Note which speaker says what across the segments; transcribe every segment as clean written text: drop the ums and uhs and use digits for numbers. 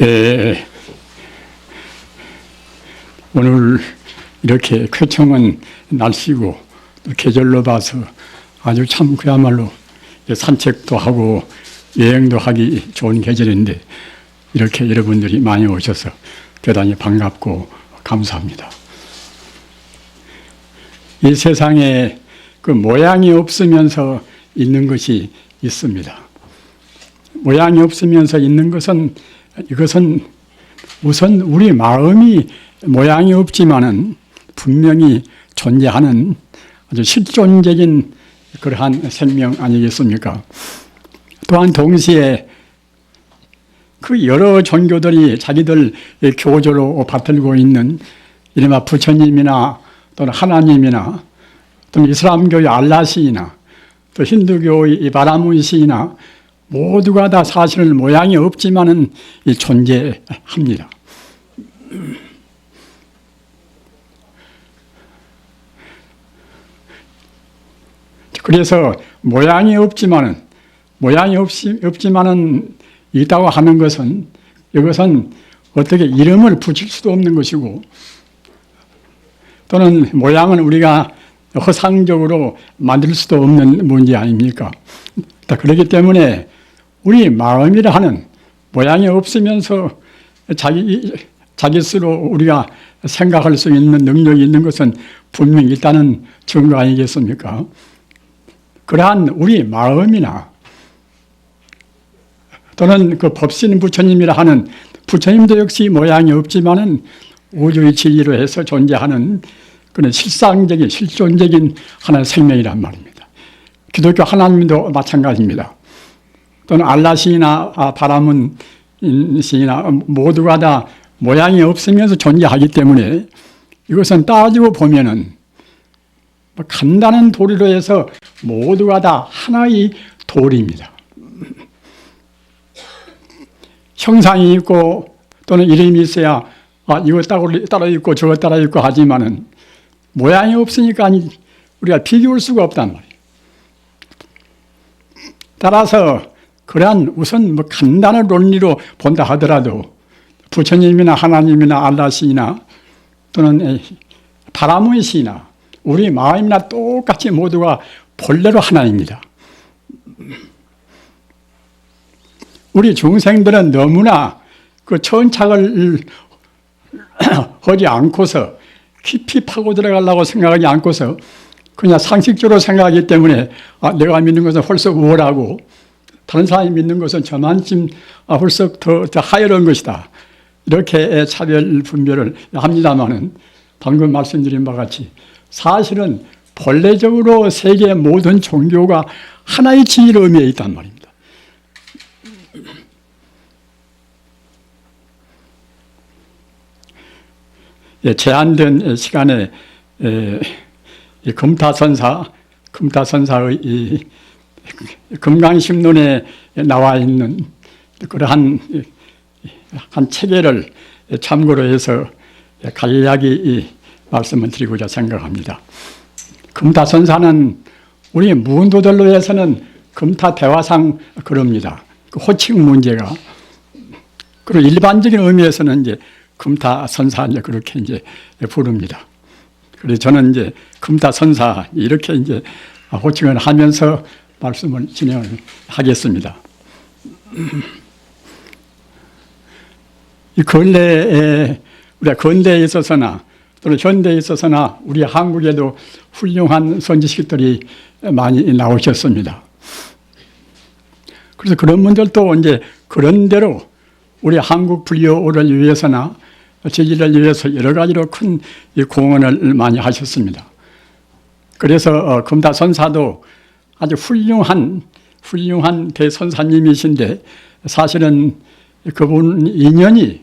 Speaker 1: 예, 오늘 이렇게 쾌청한 날씨고 또 계절로 봐서 아주 참 그야말로 산책도 하고 여행도 하기 좋은 계절인데 이렇게 여러분들이 많이 오셔서 대단히 반갑고 감사합니다. 이 세상에 그 모양이 없으면서 있는 것이 있습니다. 모양이 없으면서 있는 것은 이것은 우선 우리 마음이 모양이 없지만은 분명히 존재하는 아주 실존적인 그러한 생명 아니겠습니까? 또한 동시에 그 여러 종교들이 자기들 교조로 받들고 있는 이른바 부처님이나 또는 하나님이나 또는 이슬람교의 알라시이나 또 힌두교의 바라문시이나 모두가 다 사실은 모양이 없지만은 존재합니다. 그래서 모양이 없지만은 있다고 하는 것은 이것은 어떻게 이름을 붙일 수도 없는 것이고 또는 모양은 우리가 허상적으로 만들 수도 없는 문제 아닙니까? 그렇기 때문에 우리 마음이라 하는 모양이 없으면서 자기 스스로 우리가 생각할 수 있는 능력이 있는 것은 분명히 있다는 증거 아니겠습니까? 그러한 우리 마음이나 또는 그 법신 부처님이라 하는 부처님도 역시 모양이 없지만은 우주의 진리로 해서 존재하는 그런 실상적인 실존적인 하나의 생명이란 말입니다. 기독교 하나님도 마찬가지입니다. 또는 알라시나 바라문시나 모두가 다 모양이 없으면서 존재하기 때문에 이것은 따지고 보면은 간단한 도리로 해서 모두가 다 하나의 도리입니다. 형상이 있고 또는 이름이 있어야 이거 따라 있고 저거 따라 있고 하지만은 모양이 없으니까 우리가 비교할 수가 없단 말이에요. 따라서 그러한 우선 간단한 논리로 본다 하더라도 부처님이나 하나님이나 알라시나 또는 바라문시나 우리 마음이나 똑같이 모두가 본래로 하나입니다. 우리 중생들은 너무나 그 천착을 하지 않고서 깊이 파고 들어가려고 생각하지 않고서 그냥 상식적으로 생각하기 때문에 내가 믿는 것은 훨씬 우월하고 다른 사람이 믿는 것은 저만큼 훨씬 더 하여른 것이다. 이렇게 차별 분별을 합니다마는 방금 말씀드린 바와 같이 사실은 본래적으로 세계 모든 종교가 하나의 진리로 의미해 있단 말입니다. 제한된 시간에 금타선사의 금강심론에 나와 있는 그러한 한 체계를 참고로 해서 간략히 말씀을 드리고자 생각합니다. 금타선사는 우리 무운도들로 해서는 금타대화상 그럽니다. 그 호칭 문제가. 그리고 일반적인 의미에서는 이제 금타선사 이제 그렇게 이제 부릅니다. 그래서 저는 이제 금타선사 이렇게 이제 호칭을 하면서 말씀을 진행을 하겠습니다. 이 근래에 우리가 근대에 있어서나 또는 현대에 있어서나 우리 한국에도 훌륭한 선지식들이 많이 나오셨습니다. 그래서 그런 분들도 이제 그런 대로 우리 한국 불교를 위해서나 제지를 위해서 여러 가지로 큰 공헌을 많이 하셨습니다. 그래서 금타선사도 아주 훌륭한 대선사님이신데 사실은 그분 인연이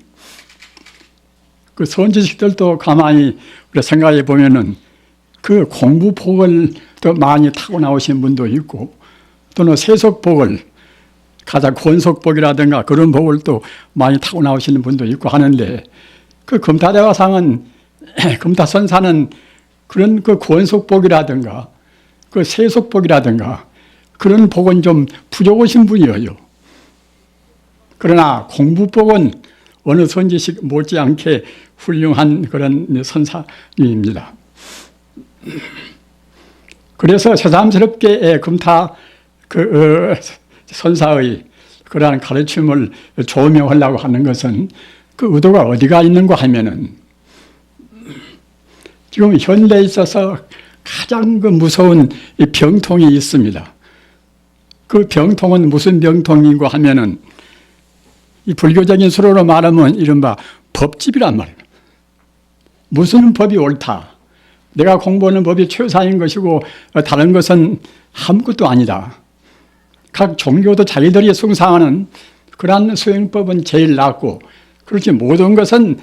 Speaker 1: 그 선지식들도 가만히 생각해 보면은 그 공부복을 또 많이 타고 나오신 분도 있고 또는 세속복을 가장 권속복이라든가 그런 복을 또 많이 타고 나오시는 분도 있고 하는데 그 금타대화상은 금타선사는 그런 그 권속복이라든가 그 세속복이라든가 그런 복은 좀 부족하신 분이에요. 그러나 공부복은 어느 선지식 못지않게 훌륭한 그런 선사입니다. 그래서 새삼스럽게 금타 선사의 그러한 가르침을 조명하려고 하는 것은 그 의도가 어디가 있는가 하면은 지금 현대에 있어서 가장 그 무서운 이 병통이 있습니다. 그 병통은 무슨 병통인가 하면은 이 불교적인 수로로 말하면 이른바 법집이란 말이에요. 무슨 법이 옳다. 내가 공부하는 법이 최사인 것이고 다른 것은 아무것도 아니다. 각 종교도 자기들이 숭상하는 그러한 수행법은 제일 낫고 그렇게 모든 것은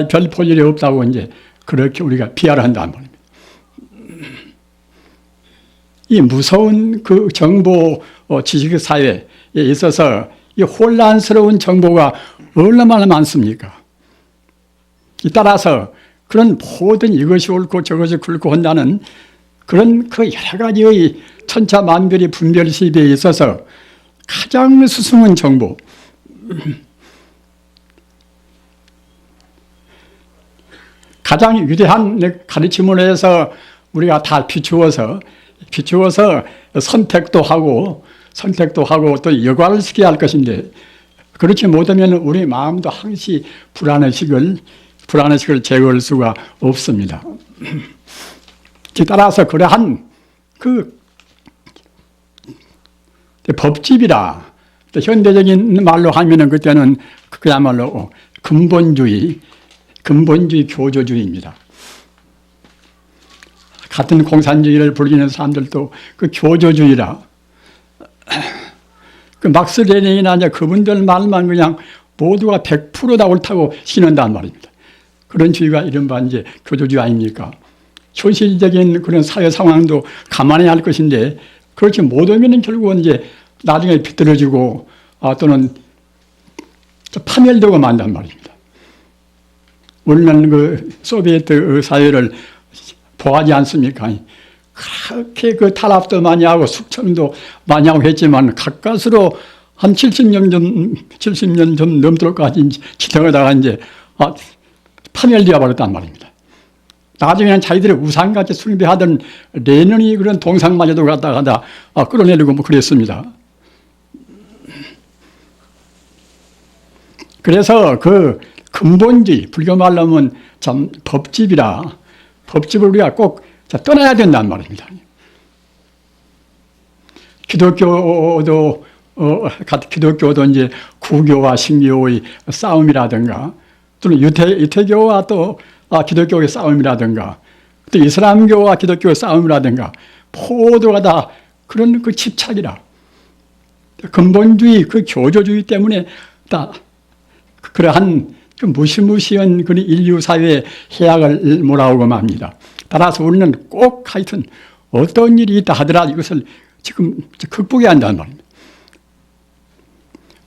Speaker 1: 별 볼 일이 없다고 이제 그렇게 우리가 비하를 한단 말입니다. 이 무서운 그 정보 지식 사회에 있어서 이 혼란스러운 정보가 얼마나 많습니까? 따라서 그런 모든 이것이 옳고 저것이 옳고 한다는 그런 그 여러 가지의 천차만별의 분별시비에 있어서 가장 스승은 정보, 가장 위대한 가르침을 해서 우리가 다 비추어서 선택도 하고 또 여과를 시켜야 할 것인데 그렇지 못하면 우리 마음도 항시 불안의식을 제거할 수가 없습니다. 따라서 그러한 그 법집이라 현대적인 말로 하면은 그때는 그야말로 근본주의 교조주의입니다. 같은 공산주의를 불리는 사람들도 그 교조주의라 그 막스 레닌이나 이제 그분들 말만 그냥 모두가 100%다 옳다고 신은단 말입니다. 그런 주의가 이른바 이제 교조주의 아닙니까? 현실적인 그런 사회 상황도 감안해야 할 것인데 그렇지 못하면 결국은 이제 나중에 비뚤어지고 또는 파멸되고 만단 말입니다. 우리는 그 소비에트 사회를 보하지 않습니까? 그렇게 그 탄압도 많이 하고 숙청도 많이 하고 했지만 가까스로 한 70년 좀 넘도록까지 지탱하다가 이제 파멸되어 버렸단 말입니다. 나중에는 자기들의 우상같이 숭배하던 레닌이 그런 동상마저도 갖다가 끌어내리고 뭐 그랬습니다. 그래서 그 근본주의, 불교 말로 하면 참 법집이라 법집을 우리가 꼭 떠나야 된단 말입니다. 기독교도 이제 구교와 신교의 싸움이라든가 또는 유태교와 또 기독교의 싸움이라든가 또 이슬람교와 기독교의 싸움이라든가 모두가 다 그런 그 집착이라 근본주의 그 교조주의 때문에 다 그러한 그 무시무시한 그런 인류 사회의 해악을 몰아오고 맙니다. 따라서 우리는 꼭 하여튼 어떤 일이 있다 하더라도 이것을 지금 극복해야 한다는 말입니다.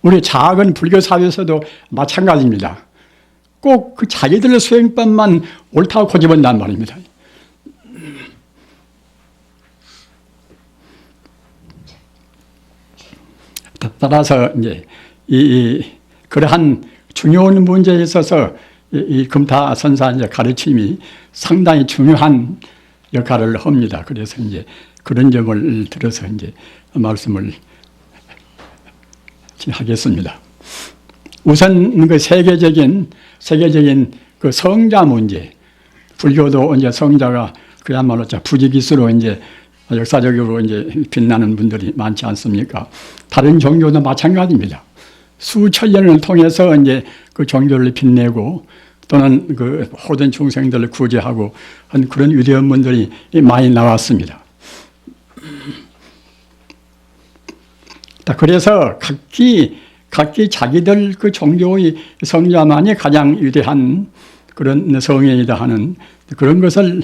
Speaker 1: 우리 작은 불교 사회에서도 마찬가지입니다. 꼭 그 자기들의 수행법만 옳다고 고집한단 말입니다. 따라서 이제 그러한 중요한 문제에 있어서 이 금타선사 이제 가르침이 상당히 중요한 역할을 합니다. 그래서 이제 그런 점을 들어서 이제 말씀을 하겠습니다. 우선 그 세계적인 그 성자 문제, 불교도 이제 성자가 그야말로 부지기수로 이제 역사적으로 이제 빛나는 분들이 많지 않습니까? 다른 종교도 마찬가지입니다. 수천 년을 통해서 이제 그 종교를 빛내고 또는 그 모든 중생들을 구제하고 한 그런 위대한 분들이 많이 나왔습니다. 그래서 각기 자기들 그 종교의 성자만이 가장 위대한 그런 성행이다 하는 그런 것을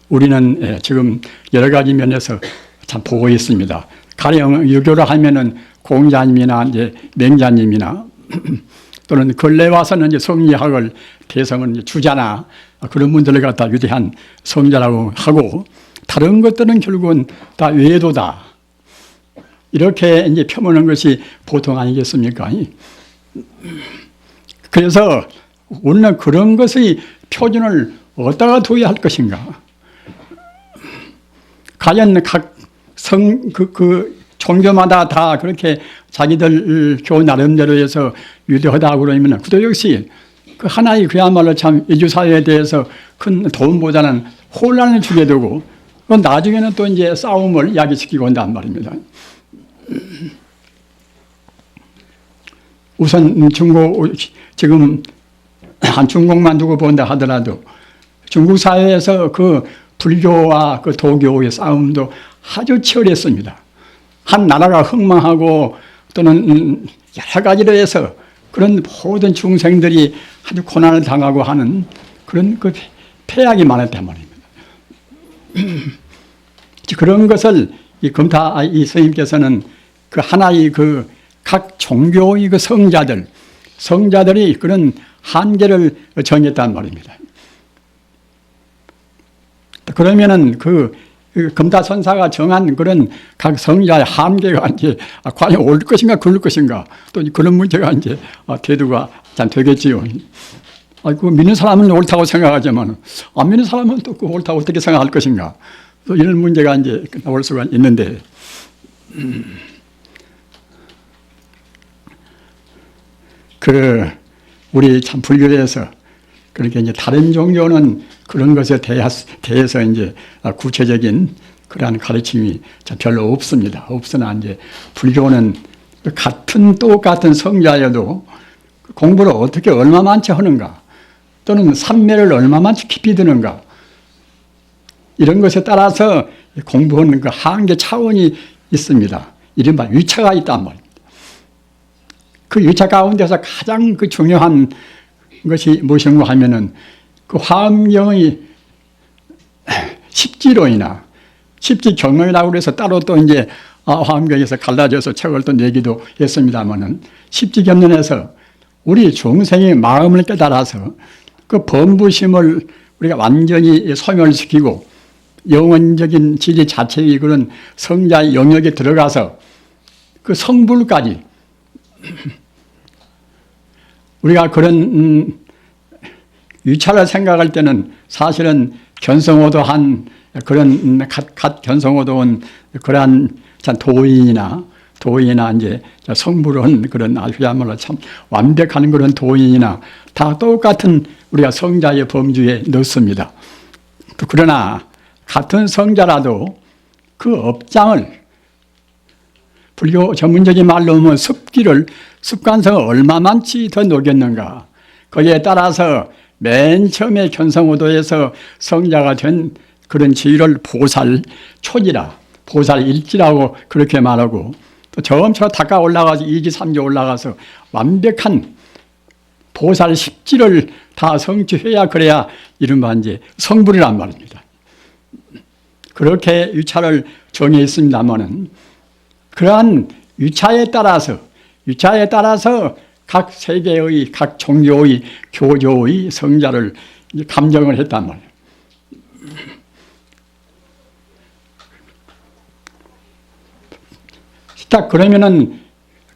Speaker 1: 우리는 지금 여러 가지 면에서 참 보고 있습니다. 가령 유교를 하면은 공자님이나 이제 맹자님이나 또는 근래 와서는 이제 성리학을 대성은 주자나 그런 분들을 갖다 위대한 성자라고 하고 다른 것들은 결국은 다 외도다. 이렇게 이제 펴보는 것이 보통 아니겠습니까? 그래서 우리는 그런 것의 표준을 어디다가 둬야 할 것인가? 과연 각 종교마다 다 그렇게 자기들 교회 나름대로 해서 유대하다고 그러면 그도 역시 그 하나의 그야말로 참 이주사회에 대해서 큰 도움보다는 혼란을 주게 되고 나중에는 또 이제 싸움을 야기시키고 온단 말입니다. 우선 지금 한 중국만 두고 본다 하더라도 중국 사회에서 그 불교와 그 도교의 싸움도 아주 치열했습니다. 한 나라가 흥망하고 또는 여러 가지로 해서 그런 모든 중생들이 아주 고난을 당하고 하는 그런 그 폐악이 많았단 말입니다. 그런 것을 이 금타 이 스님께서는 그 하나의 그 각 종교의 그 성자들이 그런 한계를 정했단 말입니다. 그러면은 그 금타선사가 정한 그런 각 성자의 한계가 이제 과연 올 것인가 그럴 것인가 또 그런 문제가 이제 대두가 되겠지요. 그 믿는 사람은 옳다고 생각하지만 안 믿는 사람은 또 그 옳다고 어떻게 생각할 것인가 또 이런 문제가 이제 나올 수가 있는데 우리 참 불교에서 그렇게 이제 다른 종교는 그런 것에 대해서 이제 구체적인 그러한 가르침이 별로 없습니다. 없으나 이제 불교는 똑같은 성자여도 공부를 어떻게 얼마만치 하는가 또는 삼매를 얼마만치 깊이 드는가 이런 것에 따라서 공부하는 그 한계 차원이 있습니다. 이른바 위차가 있단 말입니다. 그 위차 가운데서 가장 그 중요한 것이 무엇인가 하면은 그 화엄경의 십지론이나 십지경론이라고 해서 따로 또 이제 화엄경에서 갈라져서 책을 또 내기도 했습니다만은 십지경론에서 우리 중생의 마음을 깨달아서 그 범부심을 우리가 완전히 소멸시키고 영원적인 진리 자체의 그런 성자의 영역에 들어가서 그 성불까지 우리가 그런 위차를 생각할 때는 사실은 견성오도한 그런 갓 견성오도한 그러한 도인이나 이제 성불한 그런 아주야말로 참 완벽한 그런 도인이나 다 똑같은 우리가 성자의 범주에 넣습니다. 그러나 같은 성자라도 그 업장을 불교 전문적인 말로 하면 습관성을 얼마만치 더 녹였는가 거기에 따라서 맨 처음에 견성오도에서 성자가 된 그런 지위를 보살초지라 보살일지라고 그렇게 말하고 또 점차 닦아 올라가서 2지 3지 올라가서 완벽한 보살 십지를 다 성취해야 그래야 이른바 이제 성불이란 말입니다. 그렇게 위차를 정해 있습니다만은 그러한 위차에 따라서 각 세계의 각 종교의 교조의 성자를 감정을 했단 말이에요. 자, 그러면은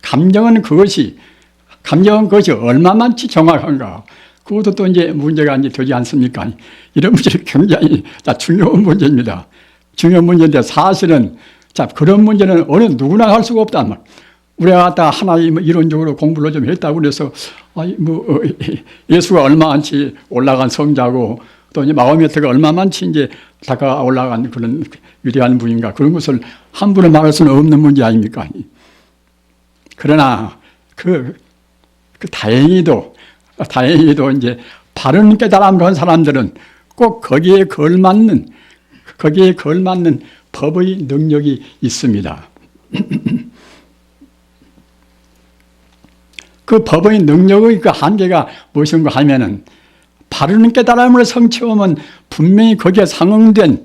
Speaker 1: 감정은 그것이 얼마만치 정확한가? 그것도 또 이제 문제가 이제 되지 않습니까? 이런 문제는 굉장히 중요한 문제입니다. 중요한 문제인데 사실은 그런 문제는 어느 누구나 할 수가 없단 말이에요. 우리가 갖다가 하나의 이론적으로 공부를 좀 했다고 그래서 예수가 얼마만치 올라간 성자고 또 이제 마호메트가 얼마만치 이제 다가 올라간 그런 위대한 분인가 그런 것을 함부로 말할 수는 없는 문제 아닙니까? 그러나 다행히도 이제 바른 깨달음 간 사람들은 꼭 거기에 걸맞는 법의 능력이 있습니다. 그 법의 능력의 그 한계가 무엇인가 하면은 바른 깨달음을 성취하면 분명히 거기에 상응된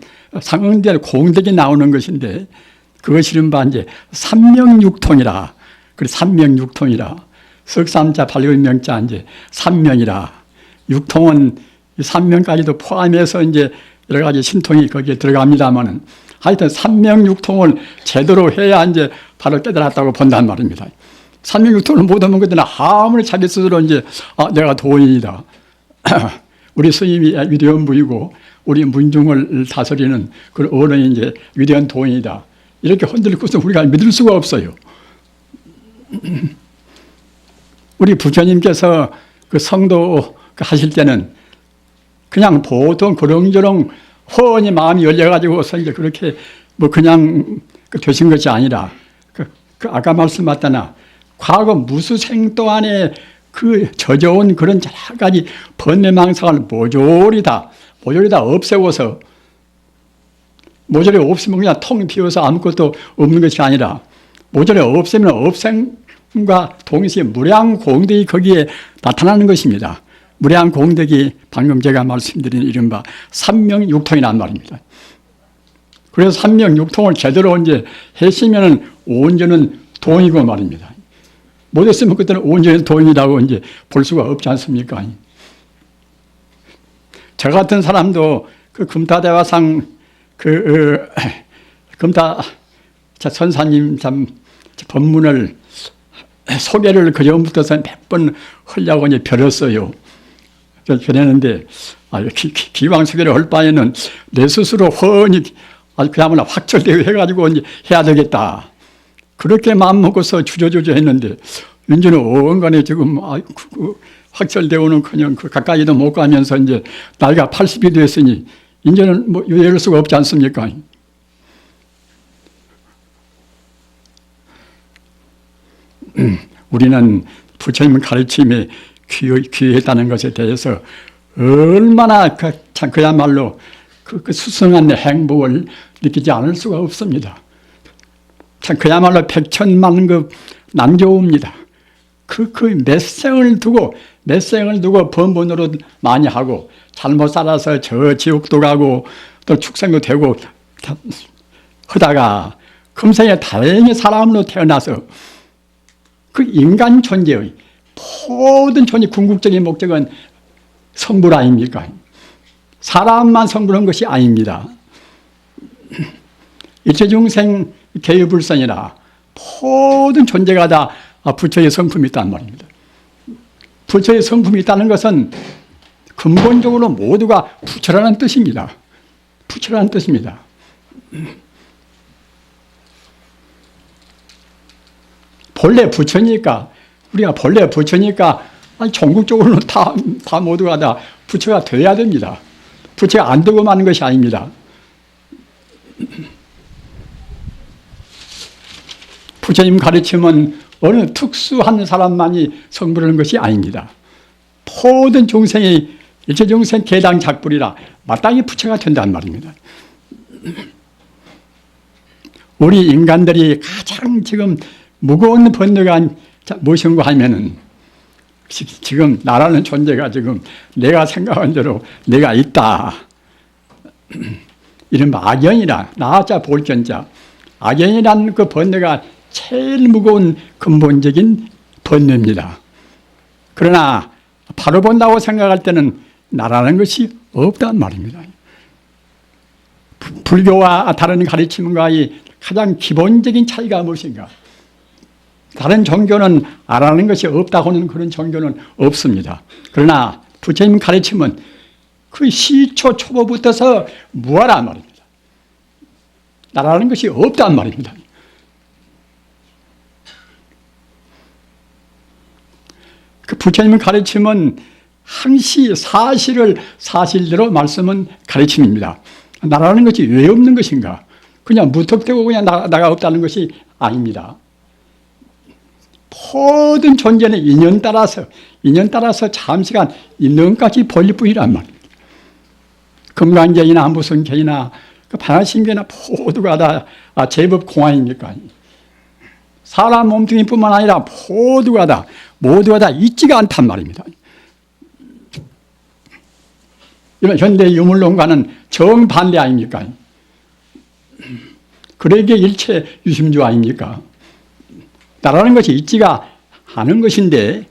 Speaker 1: 공덕이 나오는 것인데 그것이 이른바 이제 삼명육통이라. 그래 삼명육통이라. 석삼자 발굴명자 이제 삼명이라. 육통은 삼명까지도 포함해서 이제 여러 가지 신통이 거기에 들어갑니다만은 하여튼 삼명육통을 제대로 해야 이제 바로 깨달았다고 본단 말입니다. 삼명육통을 못하면 그때는 아무리 자기 스스로 이제 내가 도인이다. 우리 스님이 위대한 부이고 우리 문중을 다스리는 그 어른이 이제 위대한 도인이다. 이렇게 흔들고서 우리가 믿을 수가 없어요. 우리 부처님께서 그 성도 하실 때는 그냥 보통 그렁저렁 허언히 마음이 열려가지고서 이제 그렇게 뭐 그냥 되신 것이 아니라 그 아까 말씀하셨다나 과거 무수생 동안에 그 젖어온 그런 여러 가지 번뇌망상을 모조리 다 없애고서 모조리 없으면 그냥 텅 비어서 아무것도 없는 것이 아니라 모조리 없애면 없앰과 동시에 무량공덕이 거기에 나타나는 것입니다. 무량공덕이 방금 제가 말씀드린 이른바 삼명육통이란 말입니다. 그래서 삼명육통을 제대로 이제 했으면은 온전은 도인이고 말입니다. 못했으면 그때는 온전히 도인이라고 이제 볼 수가 없지 않습니까? 저 같은 사람도 그 금타대화상 금타 선사님 참 법문을 소개를 그 전부터서 몇 번 하려고 이제 벼렸어요. 벼렸는데 기왕 소개를 할 바에는 내 스스로 훤히 그야말로 확철대오 해가지고 이제 해야 되겠다. 그렇게 마음 먹어서 주저주저 했는데 이제는 언간에 지금 확철대오는 그냥 가까이도 못 가면서 이제 나이가 80이 됐으니 이제는 뭐 이럴 수가 없지 않습니까? 우리는 부처님 가르침에 귀했다는 것에 대해서 얼마나 그야말로 그 수승한 행복을 느끼지 않을 수가 없습니다. 참 그야말로 백천만급 난조입니다. 몇 생을 두고 번번으로 많이 하고 잘못 살아서 저 지옥도 가고 또 축생도 되고 하다가 금생에 다행히 사람으로 태어나서 그 인간 존재의 모든 존재 궁극적인 목적은 성불 아닙니까? 사람만 성불한 것이 아닙니다. 일체중생 개유불선이라 모든 존재가 다 부처의 성품이 있다는 말입니다. 부처의 성품이 있다는 것은 근본적으로 모두가 부처라는 뜻입니다. 부처라는 뜻입니다. 본래 부처니까 우리가 본래 부처니까 전국적으로는 다 모두가 다 부처가 돼야 됩니다. 부처가 안 되고 마는 것이 아닙니다. 부처님 가르침은 어느 특수한 사람만이 성불하는 것이 아닙니다. 모든 중생이 일체중생 개당 작불이라 마땅히 부처가 된다는 말입니다. 우리 인간들이 가장 지금 무거운 번뇌가 무엇인가 하면은 지금 나라는 존재가 지금 내가 생각한 대로 내가 있다. 이른바 악연이라 나자 볼견자 악연이라는 그 번뇌가 제일 무거운 근본적인 번뇌입니다. 그러나 바로 본다고 생각할 때는 나라는 것이 없단 말입니다. 불교와 다른 가르침과의 가장 기본적인 차이가 무엇인가? 다른 종교는 알아는 것이 없다고는 그런 종교는 없습니다. 그러나 부처님 가르침은 그 시초 초보부터서 무하란 말입니다. 나라는 것이 없단 말입니다. 그 부처님 가르침은 항시 사실을 사실대로 말씀은 가르침입니다. 나라는 것이 왜 없는 것인가? 그냥 무턱대고 그냥 나가 없다는 것이 아닙니다. 모든 존재는 인연 따라서 잠시간 인연까지 벌릴 뿐이란 말입니다. 금강경이나 무슨 경이나 반야심경이나 모두가 다 제법 공안입니까? 사람 몸뚱이뿐만 아니라 모두가 다 있지가 않단 말입니다. 이런 현대 유물론과는 정반대 아닙니까? 그러기에 일체 유심주 아닙니까? 나라는 것이 있지가 않은 것인데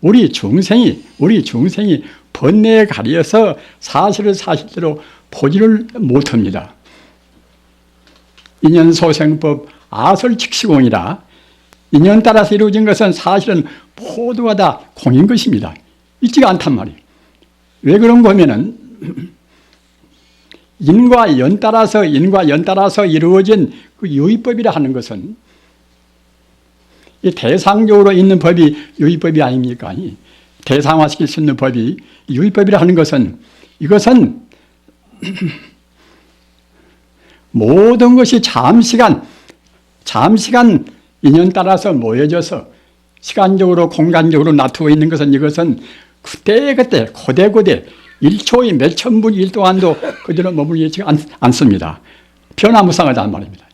Speaker 1: 우리 중생이 번뇌에 가려서 사실을 사실대로 보지를 못합니다. 인연소생법 아설칙시공이라 인연 따라서 이루어진 것은 사실은 모두가 다 공인 것입니다. 있지가 않단 말이에요. 왜 그런가 하면은 인과 연 따라서 이루어진 그 유의법이라 하는 것은 이 대상적으로 있는 법이 유의법이 아닙니까? 대상화시킬 수 있는 법이 유의법이라 하는 것은 이것은 모든 것이 잠시간 인연 따라서 모여져서 시간적으로 공간적으로 나타나고 있는 것은 이것은 그때그때 고대고대 1초의 몇천 분의 1 동안도 그대로 머물지 않습니다. 변화무상하다는 말입니다.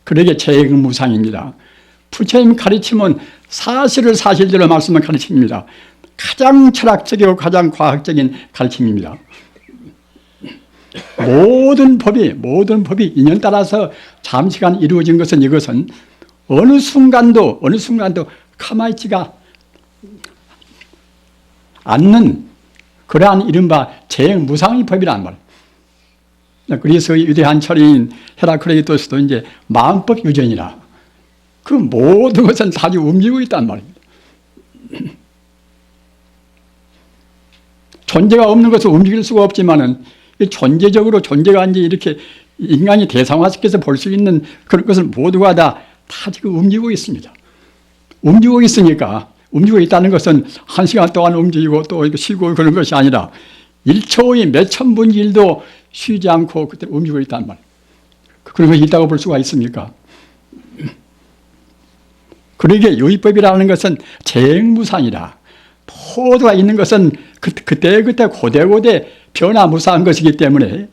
Speaker 1: 그러게 재행무상입니다. 부처님 가르침은 사실을 사실대로 말씀을 가르칩니다. 가장 철학적이고 가장 과학적인 가르침입니다. 모든 법이 인연 따라서 잠시간 이루어진 것은 이것은 어느 순간도 가만히 있지가 않는 그러한 이른바 재행무상의 법이란 말이에요. 그래서 위대한 철인 헤라클레이토스도 이제 마음법 유전이라 그 모든 것은 다 움직이고 있단 말입니다. 존재가 없는 것을 움직일 수가 없지만은 존재적으로 존재가 이제 이렇게 인간이 대상화시켜서 볼 수 있는 그런 것을 모두가 다 지금 움직이고 있습니다. 움직이고 있으니까 움직이고 있다는 것은 한 시간 동안 움직이고 또 쉬고 그런 것이 아니라 1초의 몇천 분의 1도 쉬지 않고 그때 움직이고 있단 말이에요. 그런 것이 있다고 볼 수가 있습니까? 그러기에 유의법이라는 것은 재행무상이라 모두가 있는 것은 그때 고대고대 변화무상한 것이기 때문에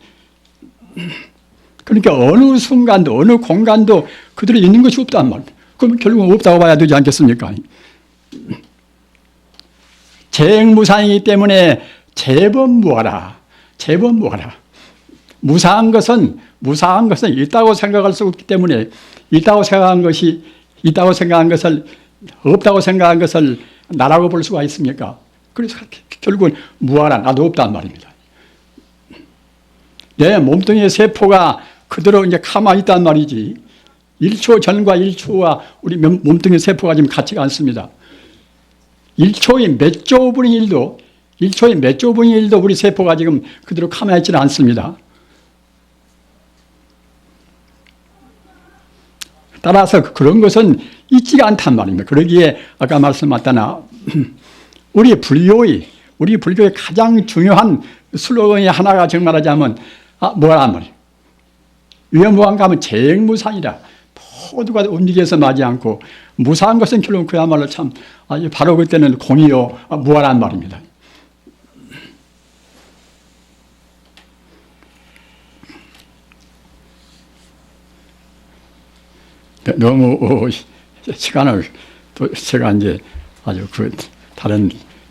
Speaker 1: 그러니까 어느 순간도 어느 공간도 그대로 있는 것이 없단 말이에요. 그럼 결국 없다고 봐야 되지 않겠습니까? 재행무상이기 때문에 제법무하라. 무상한 것은 있다고 생각할 수 없기 때문에 있다고 생각한 것을 없다고 생각한 것을 나라고 볼 수가 있습니까? 그래서 결국은 무하라, 나도 없단 말입니다. 내 몸뚱이의 세포가 그대로 이제 가만히 있단 말이지 1초 전과 1초와 우리 몸뚱이 세포가 지금 같지가 않습니다. 1초의 몇 조 분의 1도 우리 세포가 지금 그대로 가만히 있지는 않습니다. 따라서 그런 것은 있지가 않단 말입니다. 그러기에 아까 말씀하셨다나 우리 불교의 가장 중요한 슬로건이 하나가 정말하자면 뭐란 말이에요. 위험무한가면 재행무상이라 모두가 움직여서 나지 않고 무상한 것은 결국 그야말로 참 바로 그때는 공이요 무하란 말입니다. 너무 시간을 또 제가 이제 아주 다른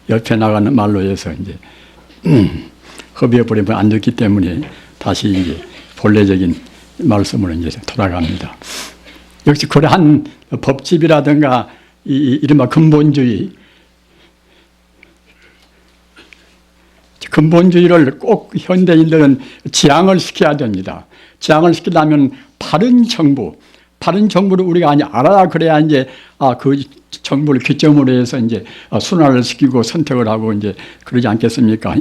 Speaker 1: 옆에 나가는 말로 해서 이제 허비해 버리면 안 됐기 때문에 다시 이제 본래적인 말씀으로 이제 돌아갑니다. 역시 그러한 법집이라든가 이른바 근본주의를 꼭 현대인들은 지향을 시켜야 됩니다. 지향을 시키려면 바른 정부를 우리가 알아야 그래야 이제 그 정부를 기점으로 해서 이제 순환을 시키고 선택을 하고 이제 그러지 않겠습니까?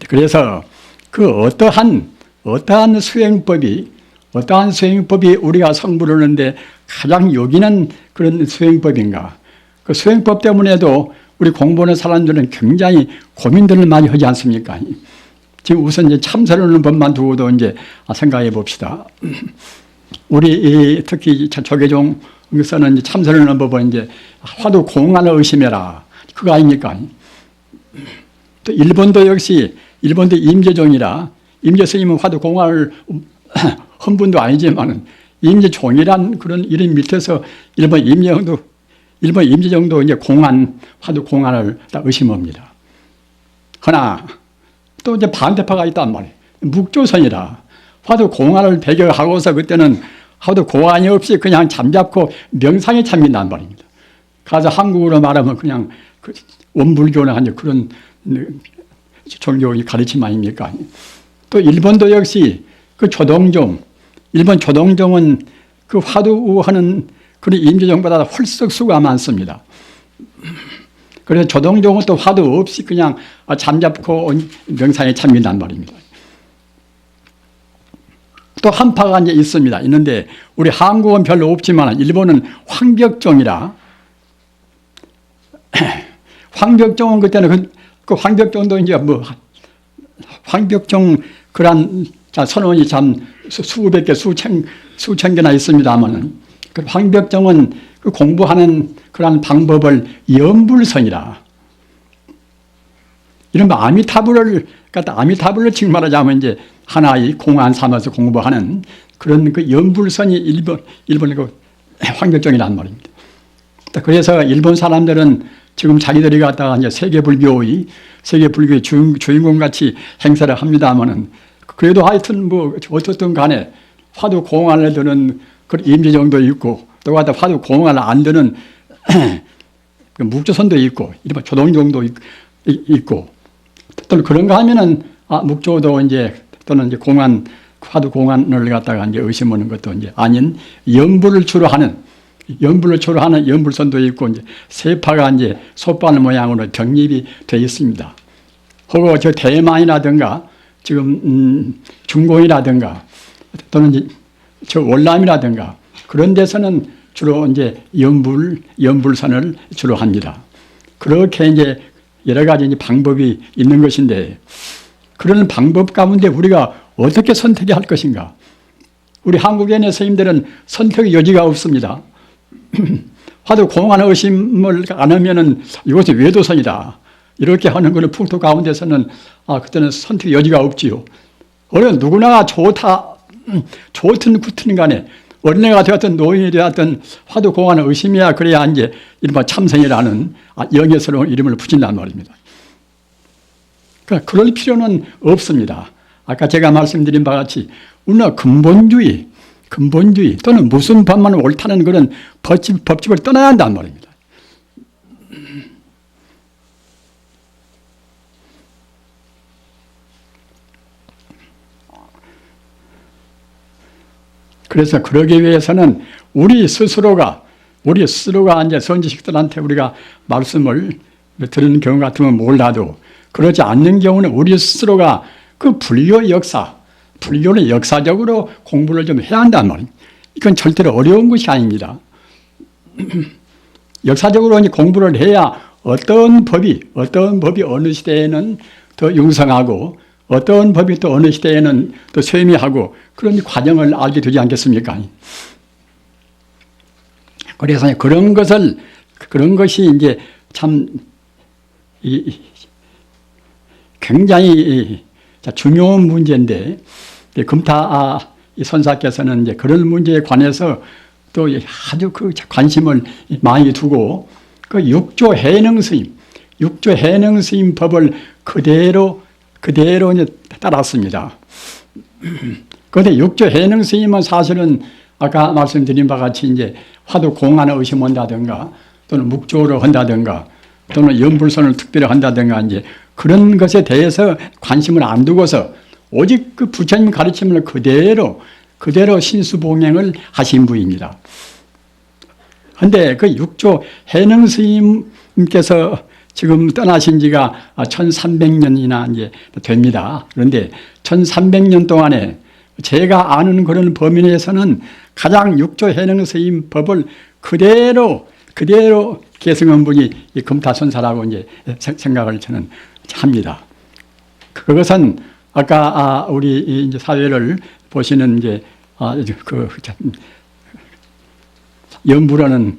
Speaker 1: 그래서 그 어떠한 수행법이 우리가 성불하는데 가장 요긴한 그런 수행법인가? 그 수행법 때문에도 우리 공부하는 사람들은 굉장히 고민들을 많이 하지 않습니까? 지금 우선 이제 참선하는 법만 두고도 이제 생각해 봅시다. 우리 특히 조계종에서는 참선하는 법은 이제 화두 공안을 의심해라. 그거 아닙니까? 또 일본도 임재종이라 임재 스님은 화두 공안을 한 분도 아니지만은 임재종이란 그런 이름 밑에서 일본 임재종도 이제 화두 공안을 다 의심합니다. 그러나 또 이제 반대파가 있단 말이에요. 묵조선이라 화두 공안을 배경하고서 그때는 화두 공안이 없이 그냥 잠잡고 명상에 참긴단 말입니다. 가서 한국어로 말하면 그냥 원불교나 하는 그런 종교의 가르침 아닙니까? 또 일본도 역시 그 일본 조동종은 그 화두하는 그리고 임재정보다 훨씬 수가 많습니다. 그래서 조동종은 또 화두 없이 그냥 잠잡고 명상에 참긴단 말입니다. 또 한파가 이제 있습니다. 있는데 우리 한국은 별로 없지만 일본은 황벽종이라 황벽종은 그때는 그 황벽종도 이제 뭐 황벽종 그런 선원이 참 수백 개 수천 개나 있습니다만은 그 황벽종은 그 공부하는 그런 방법을 염불선이라 이런 아미타불을 갖다 아미타불을 즉 말하자면 이제 하나의 공안 삼아서 공부하는 그런 그 염불선이 일본 그 황벽종이란 말입니다. 그래서 일본 사람들은 지금 자기들이 갖다가 이제 세계 불교의 주인공 같이 행사를 합니다만은 그래도 하여튼 뭐 어떻든 간에 화두 공안을 드는 그 임재정도 있고 또 갖다 화두 공안을 안 드는 그 묵조선도 있고 이른바 조동종도 있고 또는 그런가 하면은 묵조도 이제 또는 이제 화두 공안을 갖다가 이제 의심하는 것도 이제 아닌 염불을 주로 하는 염불선도 있고 이제 세파가 이제 솥발 모양으로 정립이 되어 있습니다. 혹은 저 대만이라든가 지금 중공이라든가 또는 이제 저 월남이라든가 그런 데서는 주로 이제 염불선을 주로 합니다. 그렇게 이제 여러 가지 이제 방법이 있는 것인데 그런 방법 가운데 우리가 어떻게 선택할 것인가? 우리 한국인의 스님들은 선택의 여지가 없습니다. 화두 공안 의심을 안 하면은 이것이 외도선이다. 이렇게 하는 것을 풍토 가운데서는 그때는 선택 여지가 없지요. 어느 누구나 좋든 굳든 간에 어린애가 되었든 노인이 되었든 화두 공안을 의심해야 그래야 이제 이른바 참선이라는 영예스러운 이름을 붙인단 말입니다. 그러니까 그럴 필요는 없습니다. 아까 제가 말씀드린 바와 같이 우리는 근본주의 또는 무슨 법만 옳다는 그런 법칙을 떠나야 한단 말입니다. 그래서 그러기 위해서는 우리 스스로가 이제 선지식들한테 우리가 말씀을 들은 경우 같으면 몰라도 그러지 않는 경우는 우리 스스로가 그 불교의 불교는 역사적으로 공부를 좀 해야 한단 말입니다. 이건 절대로 어려운 것이 아닙니다. 역사적으로 이제 공부를 해야 어떤 법이 어느 시대에는 더 융성하고 어떤 법이 또 어느 시대에는 더 쇠미하고 그런 과정을 알게 되지 않겠습니까? 그래서 그런 것이 이제 참 굉장히 중요한 문제인데 금타 선사께서는 이제 그런 문제에 관해서 또 아주 그 관심을 많이 두고 그 육조 해능 스님 법을 그대로 이제 따랐습니다. 그런데 육조 해능 스님은 사실은 아까 말씀드린 바와 같이 이제 화두 공안을 의심한다든가 또는 묵조를 한다든가 또는 염불선을 특별히 한다든가 이제 그런 것에 대해서 관심을 안 두고서 오직 그 부처님 가르침을 그대로 신수봉행을 하신 분입니다. 그런데 그 육조 해능 스님께서 지금 떠나신 지가 1300년이나 이제 됩니다. 그런데 1300년 동안에 제가 아는 그런 범위 내에서는 가장 육조 해능 스님 법을 그대로 계승한 분이 이 금타선사라고 이제 생각을 저는 합니다. 그것은 아까 우리 이제 사회를 보시는 이제 염불하는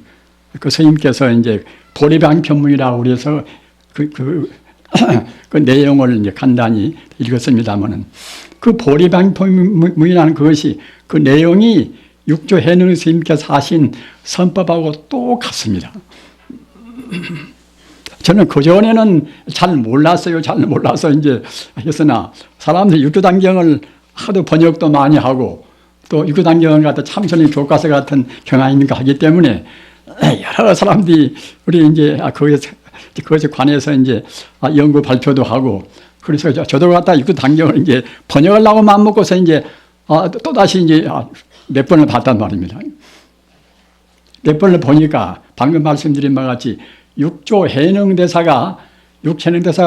Speaker 1: 그 스님께서 이제 보리방편문이라고 그래서 그 내용을 이제 간단히 읽었습니다만은 그 보리방편문이라는 그것이 그 내용이 육조 해능 스님께서 하신 선법하고 똑같습니다. 저는 그전에는 잘 몰라서 이제 했으나 사람들이 육조단경을 하도 번역도 많이 하고 또 육조단경을 갖다 참선의 교과서 같은 경향인가 하기 때문에 여러 사람들이 우리 이제 그것에 관해서 이제 연구 발표도 하고 그래서 저도 갖다 육조단경을 이제 번역하려고 마음먹고서 이제 또다시 이제 몇 번을 봤단 말입니다. 몇 번을 보니까 방금 말씀드린 바와 같이 육조 해능대사가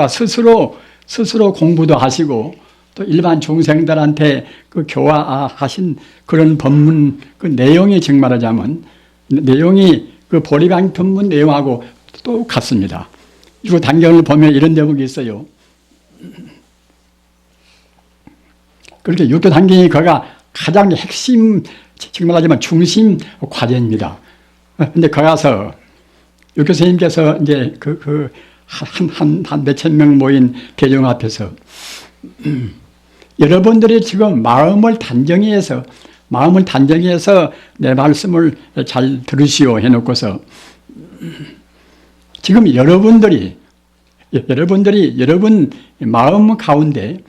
Speaker 1: 스스로 공부도 하시고 또 일반 중생들한테 그 교화하신 그런 법문 그 내용이 즉 말하자면 내용이 그 보리방편문 내용하고 똑같습니다. 그리고 단경을 보면 이런 대목이 있어요. 그렇게 육조 단경이 그가 가장 핵심, 지금 말하자면 중심 과제입니다. 근데 거기 가서 육조 선생님께서 이제 한 몇천 명 모인 대중 앞에서 여러분들이 지금 마음을 단정해서 내 말씀을 잘 들으시오 해놓고서 지금 여러분들이 여러분 마음 가운데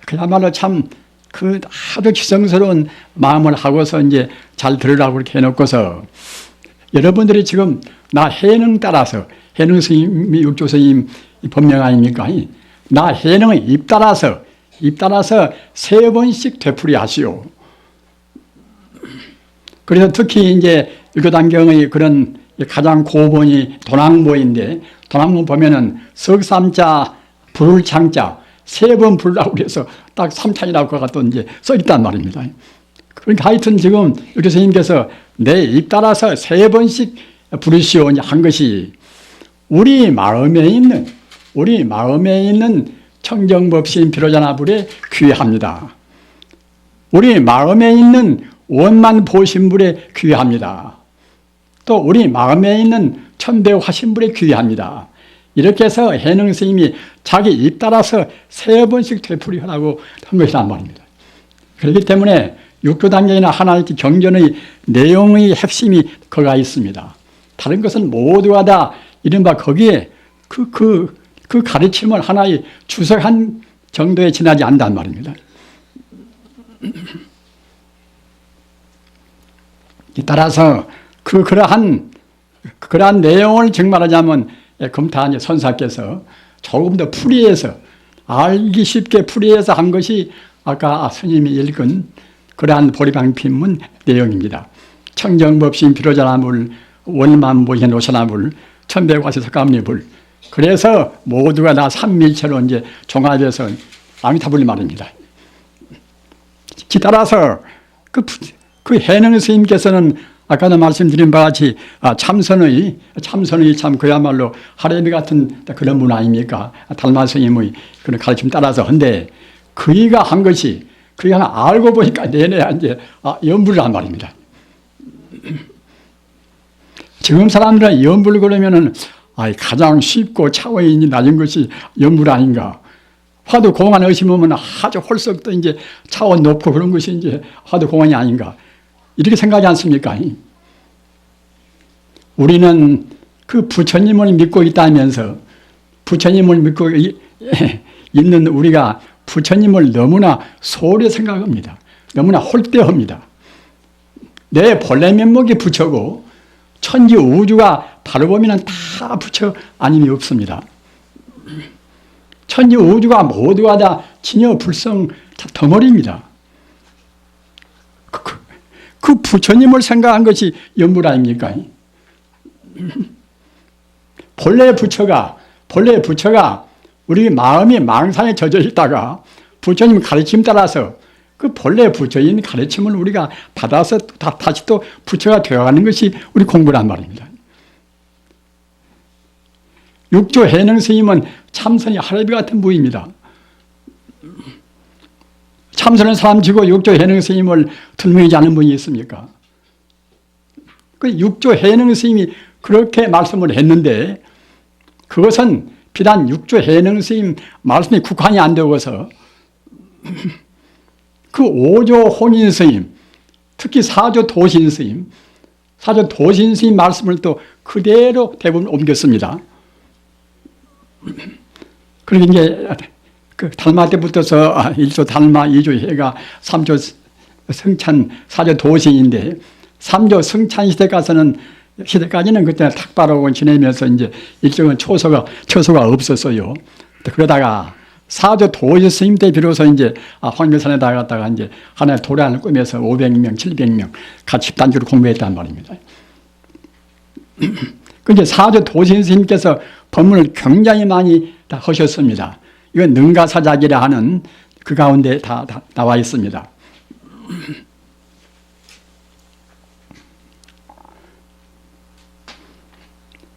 Speaker 1: 그야말로 참 그 아주 지성스러운 마음을 하고서 이제 잘 들으라고 이렇게 해놓고서 여러분들이 지금 나 해능 따라서 해능 스님이 육조 스님 법명 아닙니까? 나 해능의 입 따라서 3번씩 되풀이 하시오. 그래서 특히 이제 육조단경의 그런 가장 고본이 도낭모인데 도낭모 보면은 석삼자 불창자 3번 불라고 그래서 딱 3찬이라고 또 이제 써 있단 말입니다. 그러니까 하여튼 지금 육조 스님께서 내 입 따라서 3번씩 부르시오 한 것이 우리 마음에 있는 청정법신 비로자나불에 귀합니다. 우리 마음에 있는 원만 보신불에 귀합니다. 또 우리 마음에 있는 천배화신불에 귀합니다. 이렇게 해서 해능 스님이 자기 입 따라서 3번씩 되풀이하라고 한 것이란 말입니다. 그렇기 때문에 육조단경이나 하나의 경전의 내용의 핵심이 거기가 있습니다. 다른 것은 모두가 다 이른바 거기에 그 가르침을 하나의 주석한 정도에 지나지 않는단 말입니다. 따라서 그러한 내용을 정말하자면 금탄 선사께서 조금 더 풀이해서 알기 쉽게 풀이해서 한 것이 아까 스님이 읽은 그러한 보리방편문 내용입니다. 청정법신 비로자나불 원만보현 오샤나불 천백화시 석가모니불 그래서 모두가 다 삼밀체로 이제 종합해서 아미타불 말입니다. 따라서 그 해능 스님께서는 아까도 말씀드린 바와 같이 참선의 참 그야말로 하레비 같은 그런 분 아닙니까? 달마 스님의 그런 가르침 따라서 한데 그이가 한 것이 그이가 알고 보니까 내내 이제 연불을 한 말입니다. 지금 사람들은 연불 그러면은 가장 쉽고 차원이 낮은 것이 연불 아닌가? 화두 공안 의심하면 아주 홀썩 또 이제 차원 높고 그런 것이 이제 화두 공안이 아닌가? 이렇게 생각하지 않습니까? 우리는 그 부처님을 믿고 있다면서 부처님을 믿고 있는 우리가 부처님을 너무나 소홀히 생각합니다. 너무나 홀대합니다. 내 본래 면목이 부처고 천지 우주가 바로 보면 다 부처 아님이 없습니다. 천지 우주가 모두가 다 진여 불성 덩어리입니다. 그 부처님을 생각한 것이 연불 아닙니까? 본래 부처가 우리 마음이 망상에 젖어 있다가 부처님 가르침 따라서 그 본래 부처인 가르침을 우리가 받아서 다시 또 부처가 되어가는 것이 우리 공부란 말입니다. 육조 해능 스님은 참선이 하레비 같은 부입니다. 참선은 사람 치고 육조 해능 스님을 들먹이지 않은 분이 있습니까? 그 육조 해능 스님이 그렇게 말씀을 했는데 그것은 비단 육조 해능 스님 말씀이 국한이 안 되어서 그 5조 혼인 스님, 특히 4조 도신 스님, 4조 도신 스님 말씀을 또 그대로 대부분 옮겼습니다. 그리고 이제 그 달마 때부터서 1조 달마, 2조 해가 3조 성찬, 4조 도신인데 3조 성찬 시대까지는 그때 탁발하고 지내면서 이제 일정은 처소가 없었어요. 그러다가 사조 도지 스님 때 비로소 이제 황교산에 나갔다가 이제 하나의 도량을 꾸며서 500명, 700명 같이 집단적으로 공부했단 말입니다. 근데 사조 도지 스님께서 법문을 굉장히 많이 다 하셨습니다. 이건 능가사작이라 하는 그 가운데 다 나와 있습니다.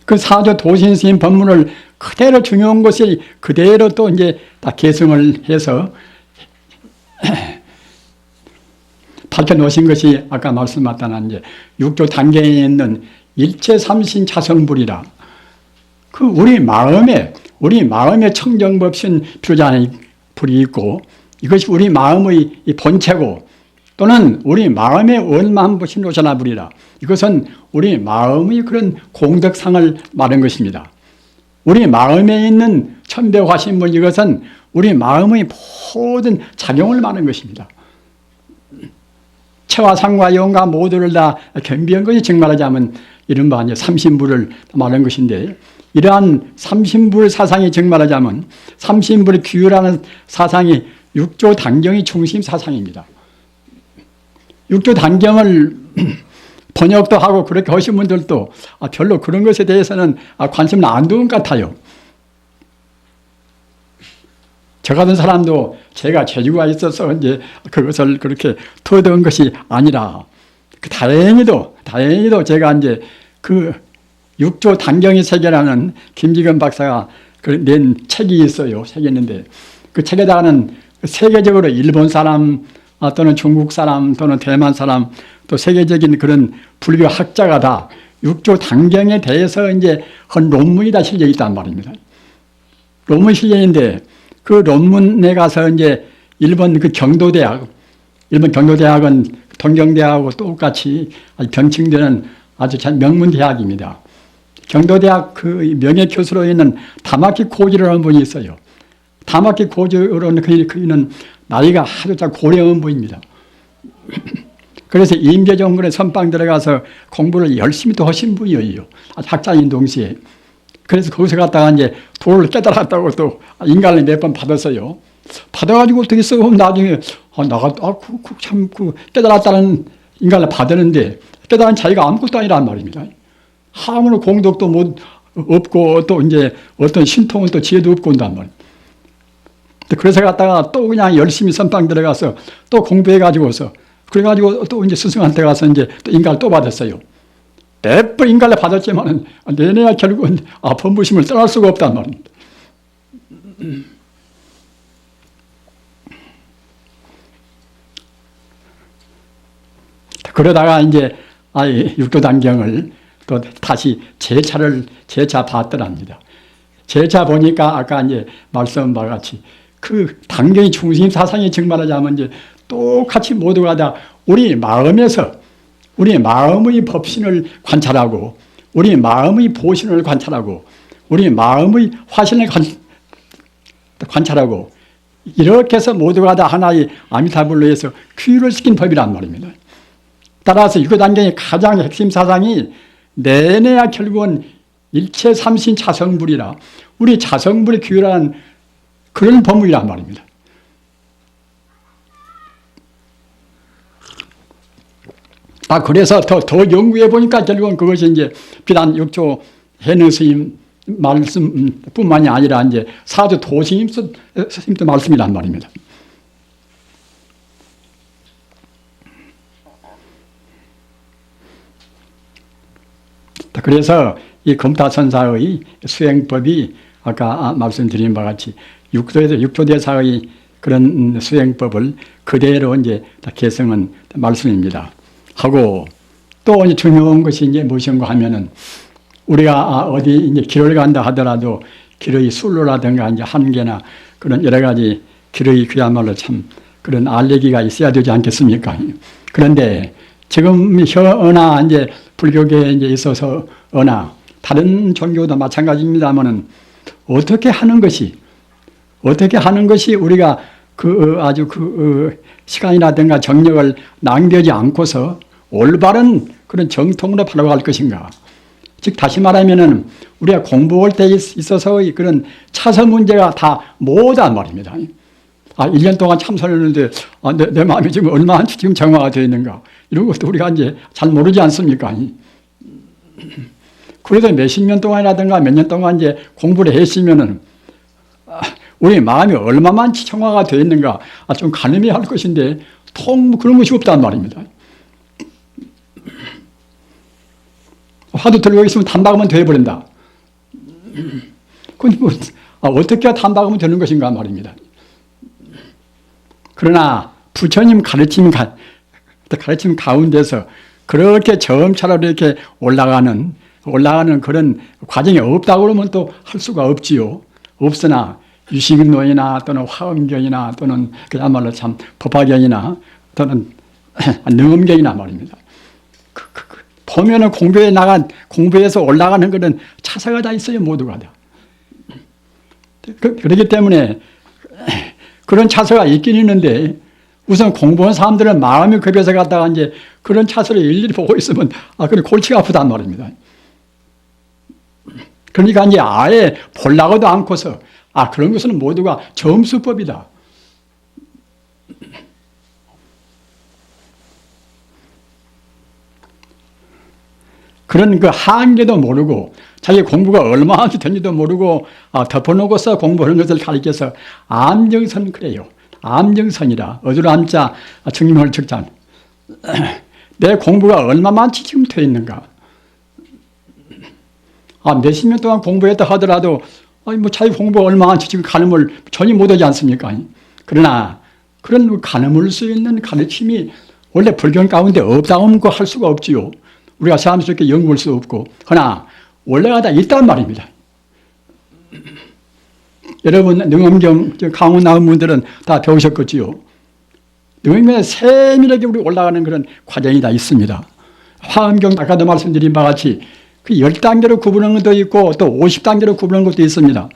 Speaker 1: 그 사조 도신 스님 법문을 그대로 중요한 것이 그대로 또 이제 다 계승을 해서 밝혀놓으신 것이 아까 말씀하셨던 이제 육조 단계에 있는 일체 삼신 자성불이라. 그 우리 마음에 청정법신 표자의 불이 있고 이것이 우리 마음의 본체고 또는 우리 마음의 원만부신 오샤나불이라. 이것은 우리 마음의 그런 공덕상을 말한 것입니다. 우리 마음에 있는 천배화신문 이것은 우리 마음의 모든 작용을 말한 것입니다. 체화상과 영과 모두를 다 겸비한 것이 즉 말하자면 이른바 이제 삼신불을 말한 것인데 이러한 삼신불 사상이 즉 말하자면 삼신불의 규율하는 사상이 육조 단경의 중심 사상입니다. 육조 단경을 번역도 하고 그렇게 하신 분들도 별로 그런 것에 대해서는 관심을 안 두는 것 같아요. 저 같은 사람도 제가 재주가 있어서 이제 그것을 그렇게 터득한 것이 아니라 다행히도 제가 이제 그 육조 단경의 세계라는 김지근 박사가 낸 책이 있어요. 책이 있는데 그 책에다가는 세계적으로 일본 사람 또는 중국 사람 또는 대만 사람 또 세계적인 그런 불교 학자가 다 육조 단경에 대해서 이제 한 논문이 다 실려 있단 말입니다. 논문 실려있는데 그 논문에 가서 이제 일본 경도대학은 동경대학하고 똑같이 병칭되는 아주 명문 대학입니다. 경도대학 그 명예 교수로 있는 다마키 고지라는 분이 있어요. 다마키 고지로는 그는 나이가 아주 고령한 분입니다. 그래서 임계정군에 선방 들어가서 공부를 열심히 또 하신 분이에요. 학자인 동시에. 그래서 거기서 갔다가 이제 도를 깨달았다고 또 인간을 몇 번 받았어요. 받아가지고 어떻게 쓰고 나중에 깨달았다는 인간을 받았는데 깨달은 자기가 아무것도 아니란 말입니다. 아무런 공덕도 없고 또 이제 어떤 신통은 또 지혜도 없고 온단 말이에요. 그래서 갔다가 또 그냥 열심히 선방 들어가서 또 공부해가지고서 그래가지고 또 이제 스승한테 가서 이제 또 인간을 또 받았어요. 몇 번 인간을 받았지만은 내내야 결국은 법무심을 떠날 수가 없단 말입니다. 그러다가 이제 육조 단경을 또 다시 재차 봤더랍니다. 재차 보니까 아까 이제 말씀한 바와 같이 그 단경의 중심 사상이 즉 말하자면 이제 똑같이 모두가 다 우리 마음에서 우리 마음의 법신을 관찰하고 우리 마음의 보신을 관찰하고 우리 마음의 화신을 관찰하고 이렇게 해서 모두가 다 하나의 아미타불로에서 규율을 시킨 법이란 말입니다. 따라서 육조 단경의 가장 핵심 사상이 내내야 결국은 일체 삼신 자성불이라 우리 자성불이 규율하는 그런 법문이란 말입니다. 그래서 더 연구해 보니까 결국은 그것이 이제 비단 육조 해능 스님 말씀뿐만이 아니라 이제 사조 도스님 스님도 말씀이란 말입니다. 그래서 이 검타선사의 수행법이 아까 말씀드린 바와 같이 육조대사의 그런 수행법을 그대로 이제 다 개성한 말씀입니다. 하고 또 이제 중요한 것이 이제 무엇인가 하면은 우리가 어디 이제 길을 간다 하더라도 길의 술로라든가 이제 한계나 그런 여러 가지 길의 그야말로 참 그런 알레기가 있어야 되지 않겠습니까? 그런데 지금 현나 이제 불교계에 이제 있어서 다른 종교도 마찬가지입니다만은 어떻게 하는 것이 우리가 아주 시간이라든가 정력을 낭비하지 않고서 올바른 그런 정통으로 바라갈 것인가. 즉 다시 말하면은 우리가 공부할 때 있어서의 그런 차서 문제가 다 뭐다 말입니다. 1년 동안 참선했는데 내 마음이 지금 얼마나 지금 정화가 되어 있는가 이런 것도 우리가 이제 잘 모르지 않습니까? 그래도 몇십 년 동안이라든가 몇 년 동안 이제 공부를 했으면은 우리 마음이 얼마만 정화가 되어 있는가 좀 가늠해야 할 것인데 그런 것이 없단 말입니다. 화두 들고 있으면 단박으면 되어버린다. 그건 어떻게 단박으면 되는 것인가 말입니다. 그러나 부처님 가르침 가운데서 그렇게 점차로 이렇게 올라가는 그런 과정이 없다고 그러면 또 할 수가 없지요. 없으나 유식론이나 또는 화엄경이나 또는 그야말로 참 법화경이나 또는 능엄경이나 말입니다. 보면은 공부해서 올라가는 그런 차사가 다 있어요, 모두가 다. 그렇기 때문에 그런 차사가 있긴 있는데 우선 공부한 사람들은 마음이 급해서 갔다가 이제 그런 차사를 일일이 보고 있으면 그래 골치가 아프단 말입니다. 그러니까 이제 아예 보려고도 않고서 그런 것은 모두가 점수법이다. 그런 그 한계도 모르고 자기 공부가 얼마나 된지도 모르고 덮어놓고서 공부하는 것을 가리켜서 암정선 그래요. 암정선이라 어두로 암자 증명을 적자. 내 공부가 얼마만치 지금 돼 있는가. 몇십 년 동안 공부했다 하더라도 자기 공부가 얼마만치 지금 가늠을 전혀 못하지 않습니까? 그러나 그런 가늠을 수 있는 가르침이 원래 불경 가운데 없다고 할 수가 없지요. 우리가 사람스럽게 연구할 수 없고, 그러나 원래가 다 있단 말입니다. 여러분 능엄경 강원 나온 분들은 다 배우셨겠지요. 능엄경에 세밀하게 우리 올라가는 그런 과정이 다 있습니다. 화엄경 아까도 말씀드린 바와 같이 그 10단계로 구분하는 것도 있고 또 50단계로 구분하는 것도 있습니다.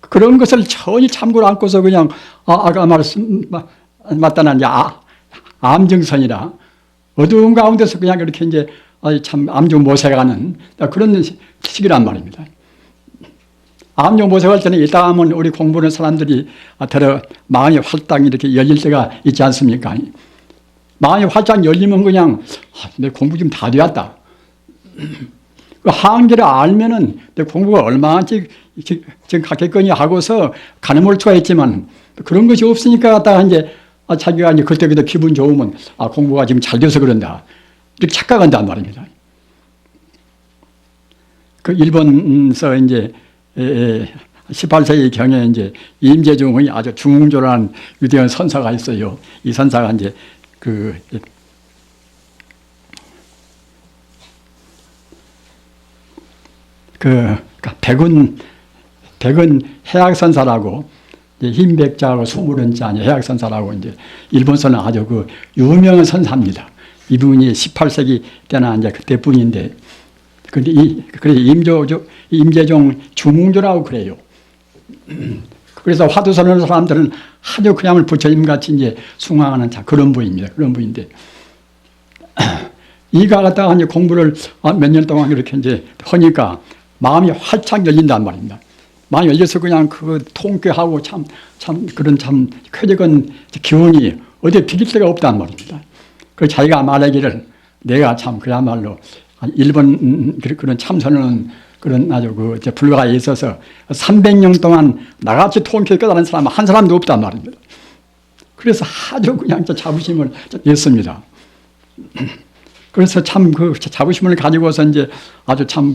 Speaker 1: 그런 것을 전혀 참고를 않고서 그냥 아까 맞다는 암정선이라 어두운 가운데서 그냥 이렇게 이제 참 암정모색하는 그런 시기란 말입니다. 암정모색할 때는 이따 하면 우리 공부하는 사람들이 마음이 활짝 이렇게 열릴 때가 있지 않습니까? 마음이 활짝 열리면 그냥 내 공부 좀 다 되었다. 그 한계를 알면은 내 공부가 얼마나 지금 갔겠거니 하고서 가늠을 투하했지만 그런 것이 없으니까 갖다가 이제 자기가 이제 그때그때 기분 좋으면 공부가 지금 잘 돼서 그런다. 이렇게 착각한단 말입니다. 그 일본서 이제 18세기 경에 이제 임재중의 아주 중흥조라는 위대한 선사가 있어요. 이 선사가 이제 백은 해학선사라고 흰백자하고 스물은자 해학선사라고 이제 일본서는 아주 그 유명한 선사입니다. 이분이 18세기 때나 이제 그때뿐인데, 근데 임재종 중흥조라고 그래요. 그래서 화두선언 사람들은 아주 그야말로 부처님 같이 이제 숭앙하는 그런 분입니다. 그런 분인데, 이가 갖다가 이제 공부를 몇 년 동안 이렇게 이제 하니까 마음이 활짝 열린단 말입니다. 마음이 열려서 그냥 그 통쾌하고 참 쾌적한 기운이 어디에 비길 데가 없단 말입니다. 그 자기가 말하기를 내가 참 그야말로 일본 그런 참선은 그런 아주 불가에 있어서 300년 동안 나같이 통쾌히 깨달은 사람은 한 사람도 없단 말입니다. 그래서 아주 그냥 자부심을 냈습니다. 그래서 참 그 자부심을 가지고서 이제 아주 참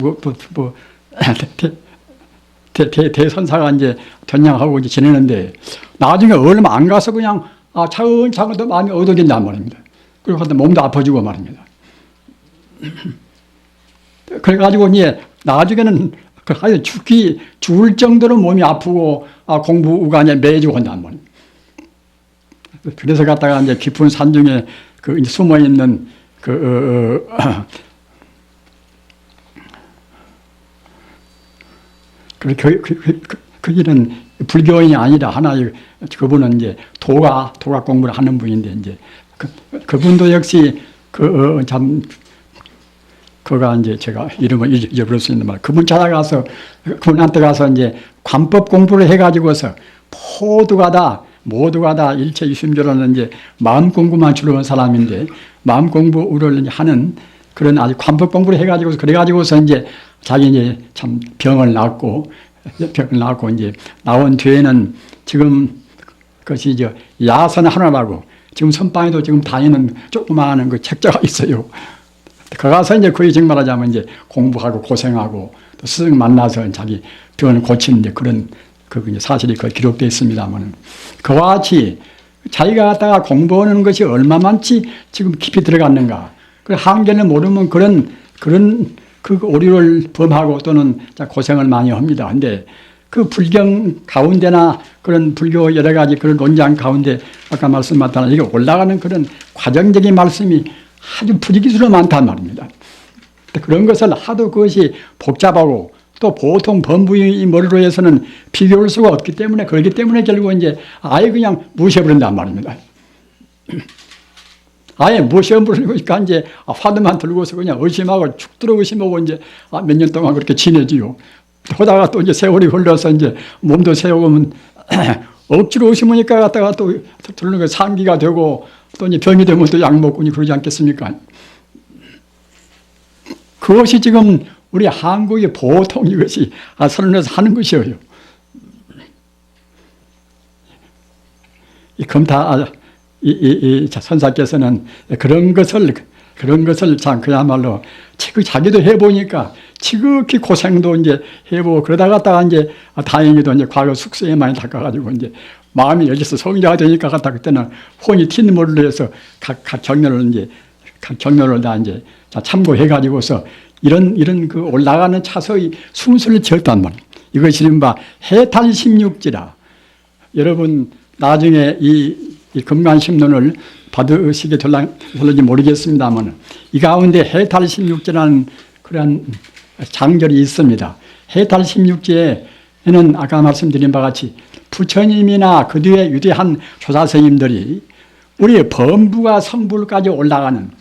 Speaker 1: 대선사가 이제 전향하고 이제 지내는데 나중에 얼마 안 가서 그냥 차근차근 또 마음이 어두워진단 말입니다. 그리고 몸도 아파지고 말입니다. 그래가지고 이제 나중에는 죽을 정도로 몸이 아프고 공부가 이제 매해지고 한단 말입니다. 그래서 갔다가 이제 깊은 산중에 숨어 있는 그기는 불교인이 아니라 하나의 그분은 이제 도가 공부를 하는 분인데 이제 그분도 역시 참 그가 이제 제가 이름을 잊어버릴 수 있는 말. 그분 찾아가서, 그분한테 가서 이제 관법 공부를 해가지고서 모두가 다 일체 유심조라는 이제 마음 공부만 주로 한 사람인데, 마음 공부를 하는 그런 아주 관법 공부를 해가지고, 그래가지고서 이제 자기 이제 참 병을 낳고 이제 나온 뒤에는 지금 그것이 이제 야선 하나라고 지금 선방에도 지금 다니는 조그마한 그 책자가 있어요. 거 가서 이제 거의 정말 하자면 이제 공부하고 고생하고 또 스승 만나서 자기 병을 고치는 이제 그런 그 사실이 그 기록되어 있습니다만, 그와 같이 자기가 갖다가 공부하는 것이 얼마만치 지금 깊이 들어갔는가, 그 한계를 모르면 그런 그 오류를 범하고 또는 고생을 많이 합니다. 근데 그 불경 가운데나 그런 불교 여러 가지 그런 논장 가운데 아까 말씀하셨던 이게 올라가는 그런 과정적인 말씀이 아주 부지기수로 많단 말입니다. 그런 것을 하도 그것이 복잡하고 또 보통 범부의 머리로 해서는 비교할 수가 없기 때문에, 그렇기 때문에 결국 이제 아예 그냥 무시해버린단 말입니다. 아예 무시해버리니까 이제 화두만 들고서 그냥 의심하고 축 들어 의심하고 이제 몇 년 동안 그렇게 지내지요. 그러다가 또 이제 세월이 흘러서 이제 몸도 세우면 억지로 의심하니까 갖다가 또 들는 거 상기가 되고 또 이제 병이 되면 또 약 먹고 그러지 않겠습니까? 그것이 지금 우리 한국의 보통 이것이 선언해서 하는 것이에요. 이 검타 이 선사께서는 그런 것을 참 그야말로 자기도 해보니까 지극히 고생도 이제 해보고 그러다가 이제 다행히도 이제 과거 숙소에 많이 닦아가지고 이제 마음이 여기서 성자가 되니까 갖다 그때는 혼이 튄 머리로 해서 각 경로를 다 이제 참고해가지고서 이런 그 올라가는 차서의 순서를 지었단 말이에요. 이것이 이른바 해탈 16지라. 여러분 나중에 이 금강심론을 받으시게 될지 모르겠습니다만, 이 가운데 해탈 16지라는 그런 장절이 있습니다. 해탈 16지에는 아까 말씀드린 바와 같이 부처님이나 그 뒤에 위대한 조사스님들이 우리의 범부가 성불까지 올라가는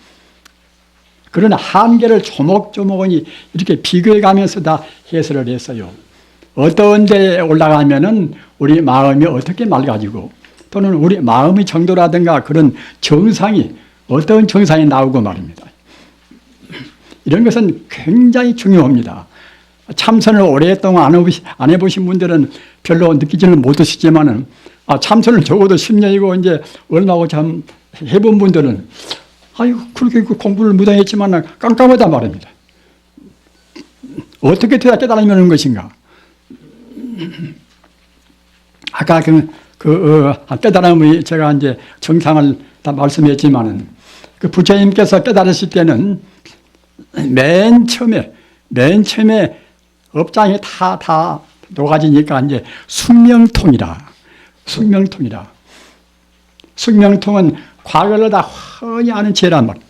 Speaker 1: 그런 한계를 조목조목이 이렇게 비교해 가면서 다 해설을 했어요. 어떤 데에 올라가면은 우리 마음이 어떻게 맑아지고 또는 우리 마음의 정도라든가 그런 정상이 어떤 정상이 나오고 말입니다. 이런 것은 굉장히 중요합니다. 참선을 오랫동안 안 해보신 분들은 별로 느끼지는 못하시지만은 참선을 적어도 10년이고 이제 얼마고 참 해본 분들은 아유 그렇게 공부를 무당했지만 깜깜하단 말입니다. 어떻게 돼야 깨달으면 것인가? 아까 깨달음의 제가 이제 정상을 다 말씀했지만은 그 부처님께서 깨달으실 때는 맨 처음에 업장이 다 녹아지니까 이제 숙명통이라. 숙명통은 과거를 다 훤히 아는 죄란 말이에요.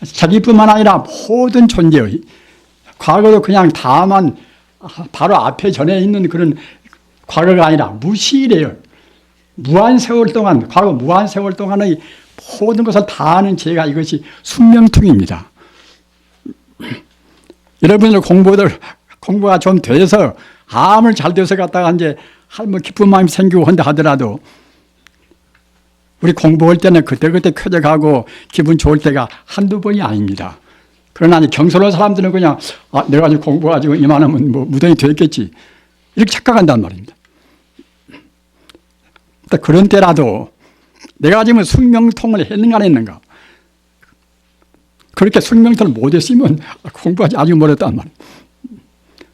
Speaker 1: 자기뿐만 아니라 모든 존재의 과거도 그냥 다만 바로 앞에 전에 있는 그런 과거가 아니라 무시이래요. 과거 무한 세월 동안의 모든 것을 다 아는 죄가 이것이 숙명통입니다. 여러분들 공부가 좀 돼서 암을 잘 돼서 갔다가 이제 뭐 기쁜 마음이 생기고 한다 하더라도 우리 공부할 때는 그때그때 쾌적하고 기분 좋을 때가 한두 번이 아닙니다. 그러나 경솔한 사람들은 그냥 내가 지금 공부가지고 이만하면 뭐 무당이 되겠지 이렇게 착각한단 말입니다. 그런 때라도 내가 지금 숙명통을 했는가 안 했는가, 그렇게 숙명통을 못했으면 공부하지 아주 멀었단 말이에요.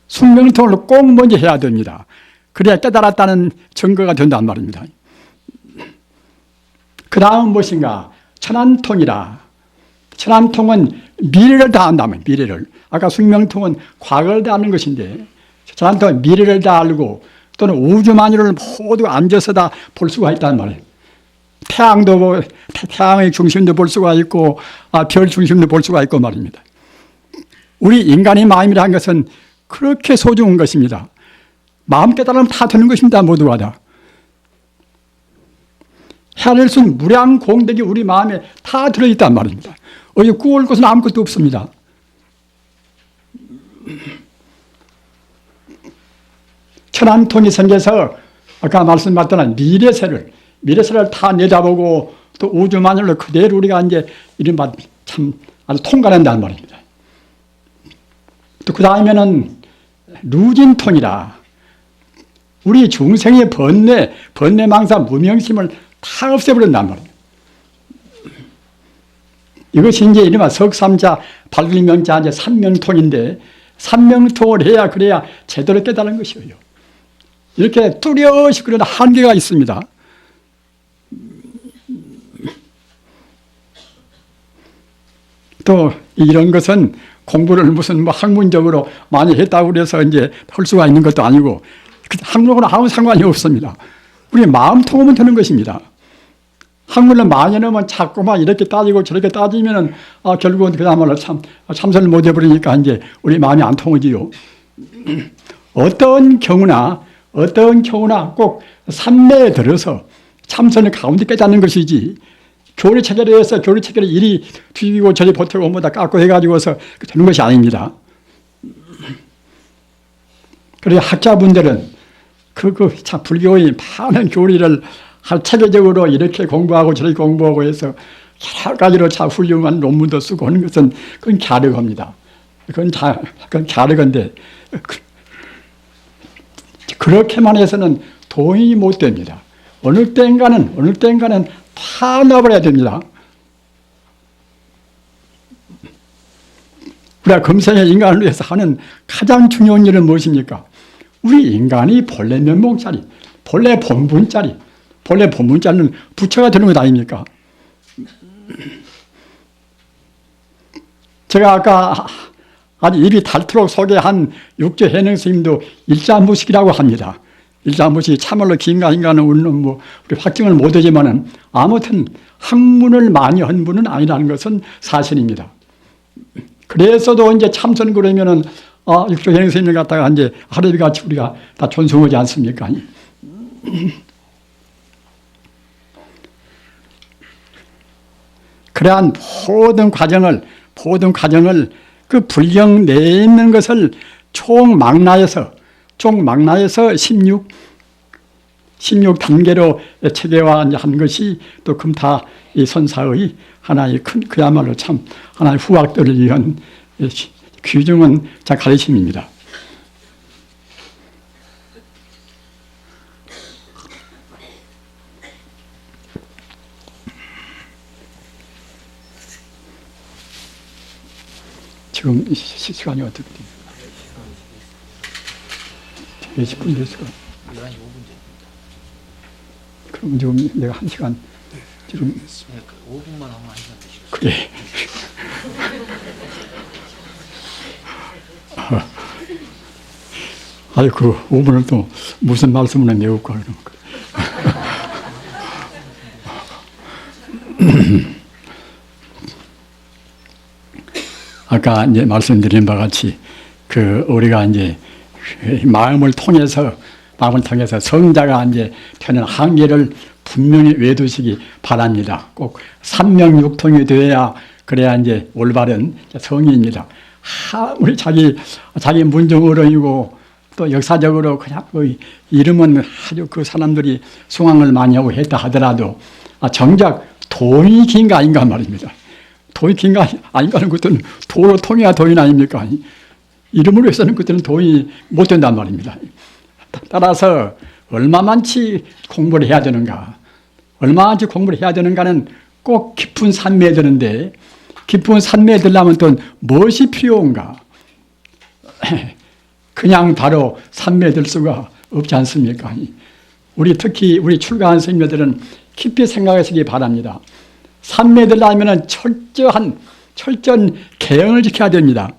Speaker 1: 숙명통을 꼭 먼저 해야 됩니다. 그래야 깨달았다는 증거가 된단 말입니다. 그 다음 무엇인가? 천안통이라. 천안통은 미래를 다 안다면 미래를. 아까 숙명통은 과거를 다 아는 것인데 천안통은 미래를 다 알고 또는 우주만유를 모두 앉아서 다 볼 수가 있단 말이에요. 태양의 중심도 볼 수가 있고 별 중심도 볼 수가 있고 말입니다. 우리 인간의 마음이라는 것은 그렇게 소중한 것입니다. 마음 깨달으면 다 되는 것입니다. 모두가 다. 해낼 수 있는 무량 공덕이 우리 마음에 다 들어있단 말입니다. 어디 꾸올 것은 아무것도 없습니다. 천안통이 생겨서 아까 말씀드렸던 미래세를 다 내다보고 또 우주만을로 그대로 우리가 이제 이른바 참 아주 통과한다는 말입니다. 또 그 다음에는 루진통이라 우리 중생의 번뇌망사, 무명심을 다 없애버린단 말이에요. 이것이 이제 이른바 석삼자, 발불명자, 이제 삼명통인데, 삼명통을 해야 그래야 제대로 깨달은 것이에요. 이렇게 뚜렷이 그런 한계가 있습니다. 또 이런 것은 공부를 무슨 뭐 학문적으로 많이 했다고 그래서 이제 할 수가 있는 것도 아니고 학문하고는 아무 상관이 없습니다. 우리 마음 통하면 되는 것입니다. 학문을 많이 넣으면 자꾸만 이렇게 따지고 저렇게 따지면은 결국은 그야말로 참선을 못 해버리니까 이제 우리 마음이 안 통하지요. 어떤 경우나 꼭 삼매에 들어서 참선을 가운데 깨닫는 것이지 교리체계를 해서 교리체계를 이리 뒤지고 저리 보태고 뭐다 깎고 해가지고서 되는 것이 아닙니다. 그래서 학자분들은 참 불교의 많은 교리를 체계적으로 이렇게 공부하고 저렇게 공부하고 해서 여러 가지로 참 훌륭한 논문도 쓰고 하는 것은 그건 갸륵합니다. 그건 갸륵인데 그렇게만 해서는 도인이 못 됩니다. 어느 때인가는 다 넣어버려야 됩니다. 우리가 금생의 인간을 위해서 하는 가장 중요한 일은 무엇입니까? 우리 인간이 본래 면목짜리, 본래 본분짜리는 부처가 되는 것 아닙니까? 제가 아까 아주 입이 닳도록 소개한 육조해능 스님도 일자무식이라고 합니다. 일자무식이 참말로 긴가 인가는 우리는 우리 확증을 못하지만은 아무튼 학문을 많이 한 분은 아니라는 것은 사실입니다. 그래서도 이제 참선 그러면은 육조해능 스님을 갖다가 이제 하루비같이 우리가 다 존중하지 않습니까? 그러한 모든 과정을 그 불경 내에 있는 것을 총망라해서 16단계로 체계화한 것이 또 금타 이 선사의 하나의 큰 그야말로 참 하나의 후학들을 위한 귀중한 가르침입니다. 지금 시간이 어떻게 됩니까? 10분 됐을까?
Speaker 2: 11시 5분
Speaker 1: 그럼 지금 내가 1시간 지금
Speaker 2: 5분만 하면 1시간 되시겠어요?
Speaker 1: 그래. 아이 그 5분을 또 무슨 말씀을 내울까 그런 거. 아까 이제 말씀드린 바와 같이 우리가 이제 마음을 통해서 성자가 이제 되는 한계를 분명히 외두시기 바랍니다. 꼭 삼명육통이 되어야 그래야 이제 올바른 성의입니다. 우리 자기 문정 어른이고 또 역사적으로 그냥 이름은 아주 그 사람들이 숭앙을 많이 하고 했다 하더라도 정작 돈이 긴가 아닌가 말입니다. 돈이 긴가 아닌가 하는 것들은 도로 통해야 도인 아닙니까? 이름으로 해서는 그때는 도인이 못 된단 말입니다. 따라서 얼마만치 공부를 해야 되는가, 얼마만치 공부를 해야 되는가는 꼭 깊은 산매에 드는데 깊은 산매에 들려면 또 무엇이 필요한가? 그냥 바로 산매에 들 수가 없지 않습니까? 특히 우리 출가한 스님들은 깊이 생각하시기 바랍니다. 산매에 들려면 철저한 계영을 지켜야 됩니다.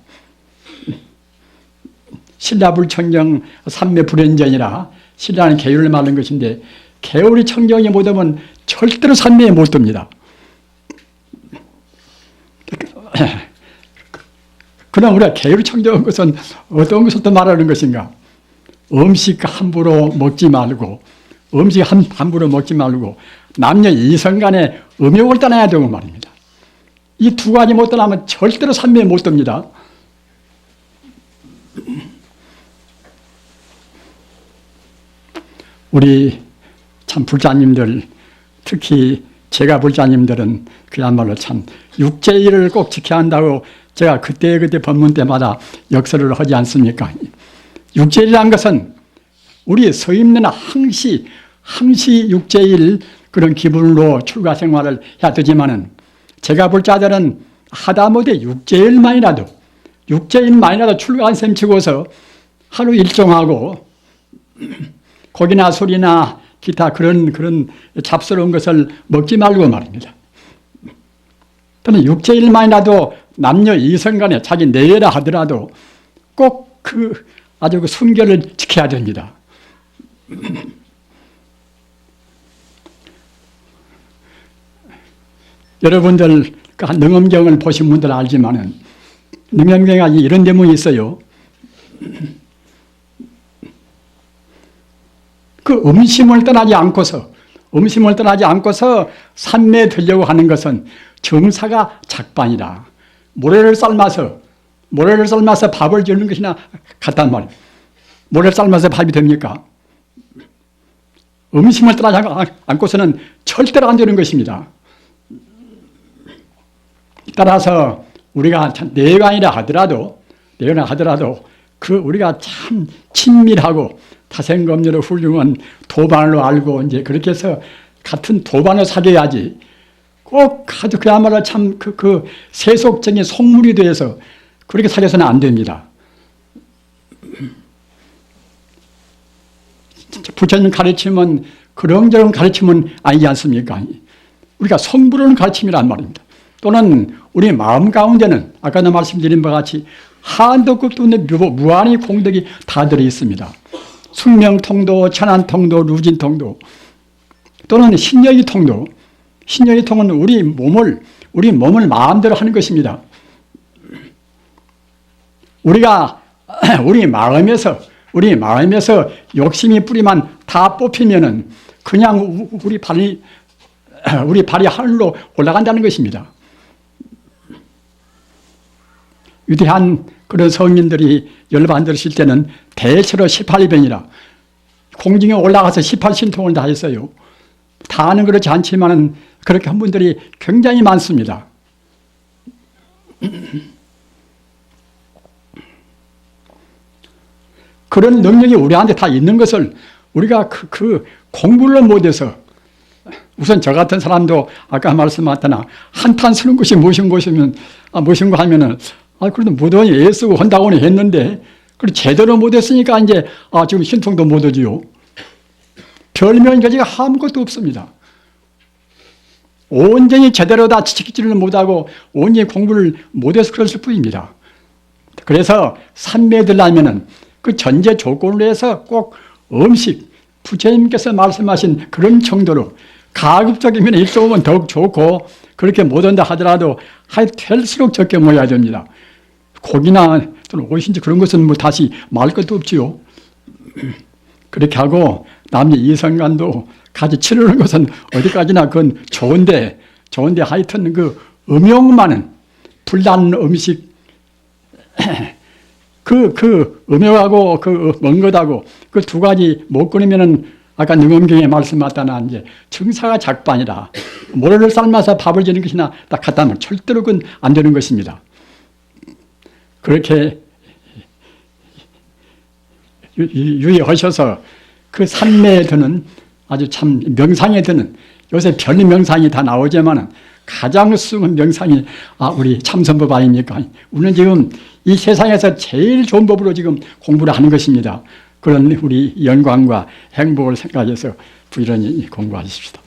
Speaker 1: 신라불청정 산매불연전이라 신라는 계율을 말하는 것인데 계율이 청정이 못하면 절대로 산매에 못 듭니다. 그럼 우리가 계율이 청정한 것은 어떤 것을 또 말하는 것인가? 음식 함부로 먹지 말고 남녀 이성 간에 음욕을 떠나야 되고 말입니다. 이 두 가지 못 떠나면 절대로 산매에 못 듭니다. 우리 참 불자님들, 특히 제가 불자님들은 그야말로 참 육제일을 꼭 지켜야 한다고 제가 그때 법문 때마다 역설을 하지 않습니까? 육제일이라는 것은 우리 서임내나 항시 육제일 그런 기분으로 출가 생활을 해야 되지만은 제가 불자들은 하다못해 육제일만이라도 출가한 셈 치고서 하루 일정하고 고기나 술이나 기타 그런 잡스러운 것을 먹지 말고 말입니다. 또는 육제일만이라도 남녀 이성 간에 자기 내외라 하더라도 꼭 아주 그 순결을 지켜야 됩니다. 여러분들 능엄경을 보신 분들 알지만은 능엄경에 이런 내용이 있어요. 그 음심을 떠나지 않고서 산매에 들려고 하는 것은 정사가 작반이다. 모래를 삶아서 밥을 지는 것이나 같단 말이에요. 모래를 삶아서 밥이 됩니까? 음심을 떠나지 않고서는 절대로 안 되는 것입니다. 따라서 우리가 내관이라 하더라도 우리가 참 친밀하고 타생검열의 훌륭한 도반으로 알고 이제 그렇게 해서 같은 도반을 사귀어야지 꼭 아주 그야말로 참 그 세속적인 속물이 돼서 그렇게 사귀어서는 안 됩니다. 부처님 가르침은 그런저런 가르침은 아니지 않습니까? 우리가 성부르는 가르침이란 말입니다. 또는 우리 마음 가운데는 아까도 말씀드린 바와 같이 한도 끝도 없는 무한히 공덕이 다 들어 있습니다. 숙명통도, 천안통도, 루진통도 또는 신여기통도. 신여기통은 우리 몸을 마음대로 하는 것입니다. 우리 마음에서 욕심이 뿌리만 다 뽑히면은 그냥 우리 발이 하늘로 올라간다는 것입니다. 위대한 그런 성인들이 열반들으실 때는 대체로 18변이라 공중에 올라가서 18신통을 다 했어요. 다는 그렇지 않지만은 그렇게 한 분들이 굉장히 많습니다. 그런 능력이 우리한테 다 있는 것을 우리가 그 공부를 못해서 우선 저 같은 사람도 아까 말씀하셨다나 한탄 쓰는 것이 무엇인가 하면은 그래도 무던히 애쓰고 한다고는 했는데 그걸 제대로 못했으니까 이제 지금 신통도 못 오지요. 별명가지가 아무것도 없습니다. 온전히 제대로 다 지키지를 못하고 온전히 공부를 못해서 그랬을 뿐입니다. 그래서 산매에 들려면은 그 전제 조건으로 해서 꼭 음식, 부처님께서 말씀하신 그런 정도로 가급적이면 일조면 더욱 좋고 그렇게 못한다 하더라도 될수록 적게 모여야 됩니다. 고기나 또는 옷인지 그런 것은 뭐 다시 말 것도 없지요. 그렇게 하고 남녀 이성간도 같이 치르는 것은 어디까지나 그건 좋은데 하여튼 그 음욕만은 불난 음식 그 음욕하고 그 먼 것하고 그 두 가지 못 끊으면은 아까 능엄경에 말씀하다나 이제 정사가 작반이라 모래를 삶아서 밥을 지는 것이나 딱 같다면 절대로 그건 안 되는 것입니다. 그렇게 유의하셔서 그 산매에 드는 아주 참 명상에 드는 요새 별 명상이 다 나오지만은 가장 수많은 명상이 우리 참선법 아닙니까? 우리는 지금 이 세상에서 제일 좋은 법으로 지금 공부를 하는 것입니다. 그런 우리 영광과 행복을 생각해서 부지런히 공부하십시다.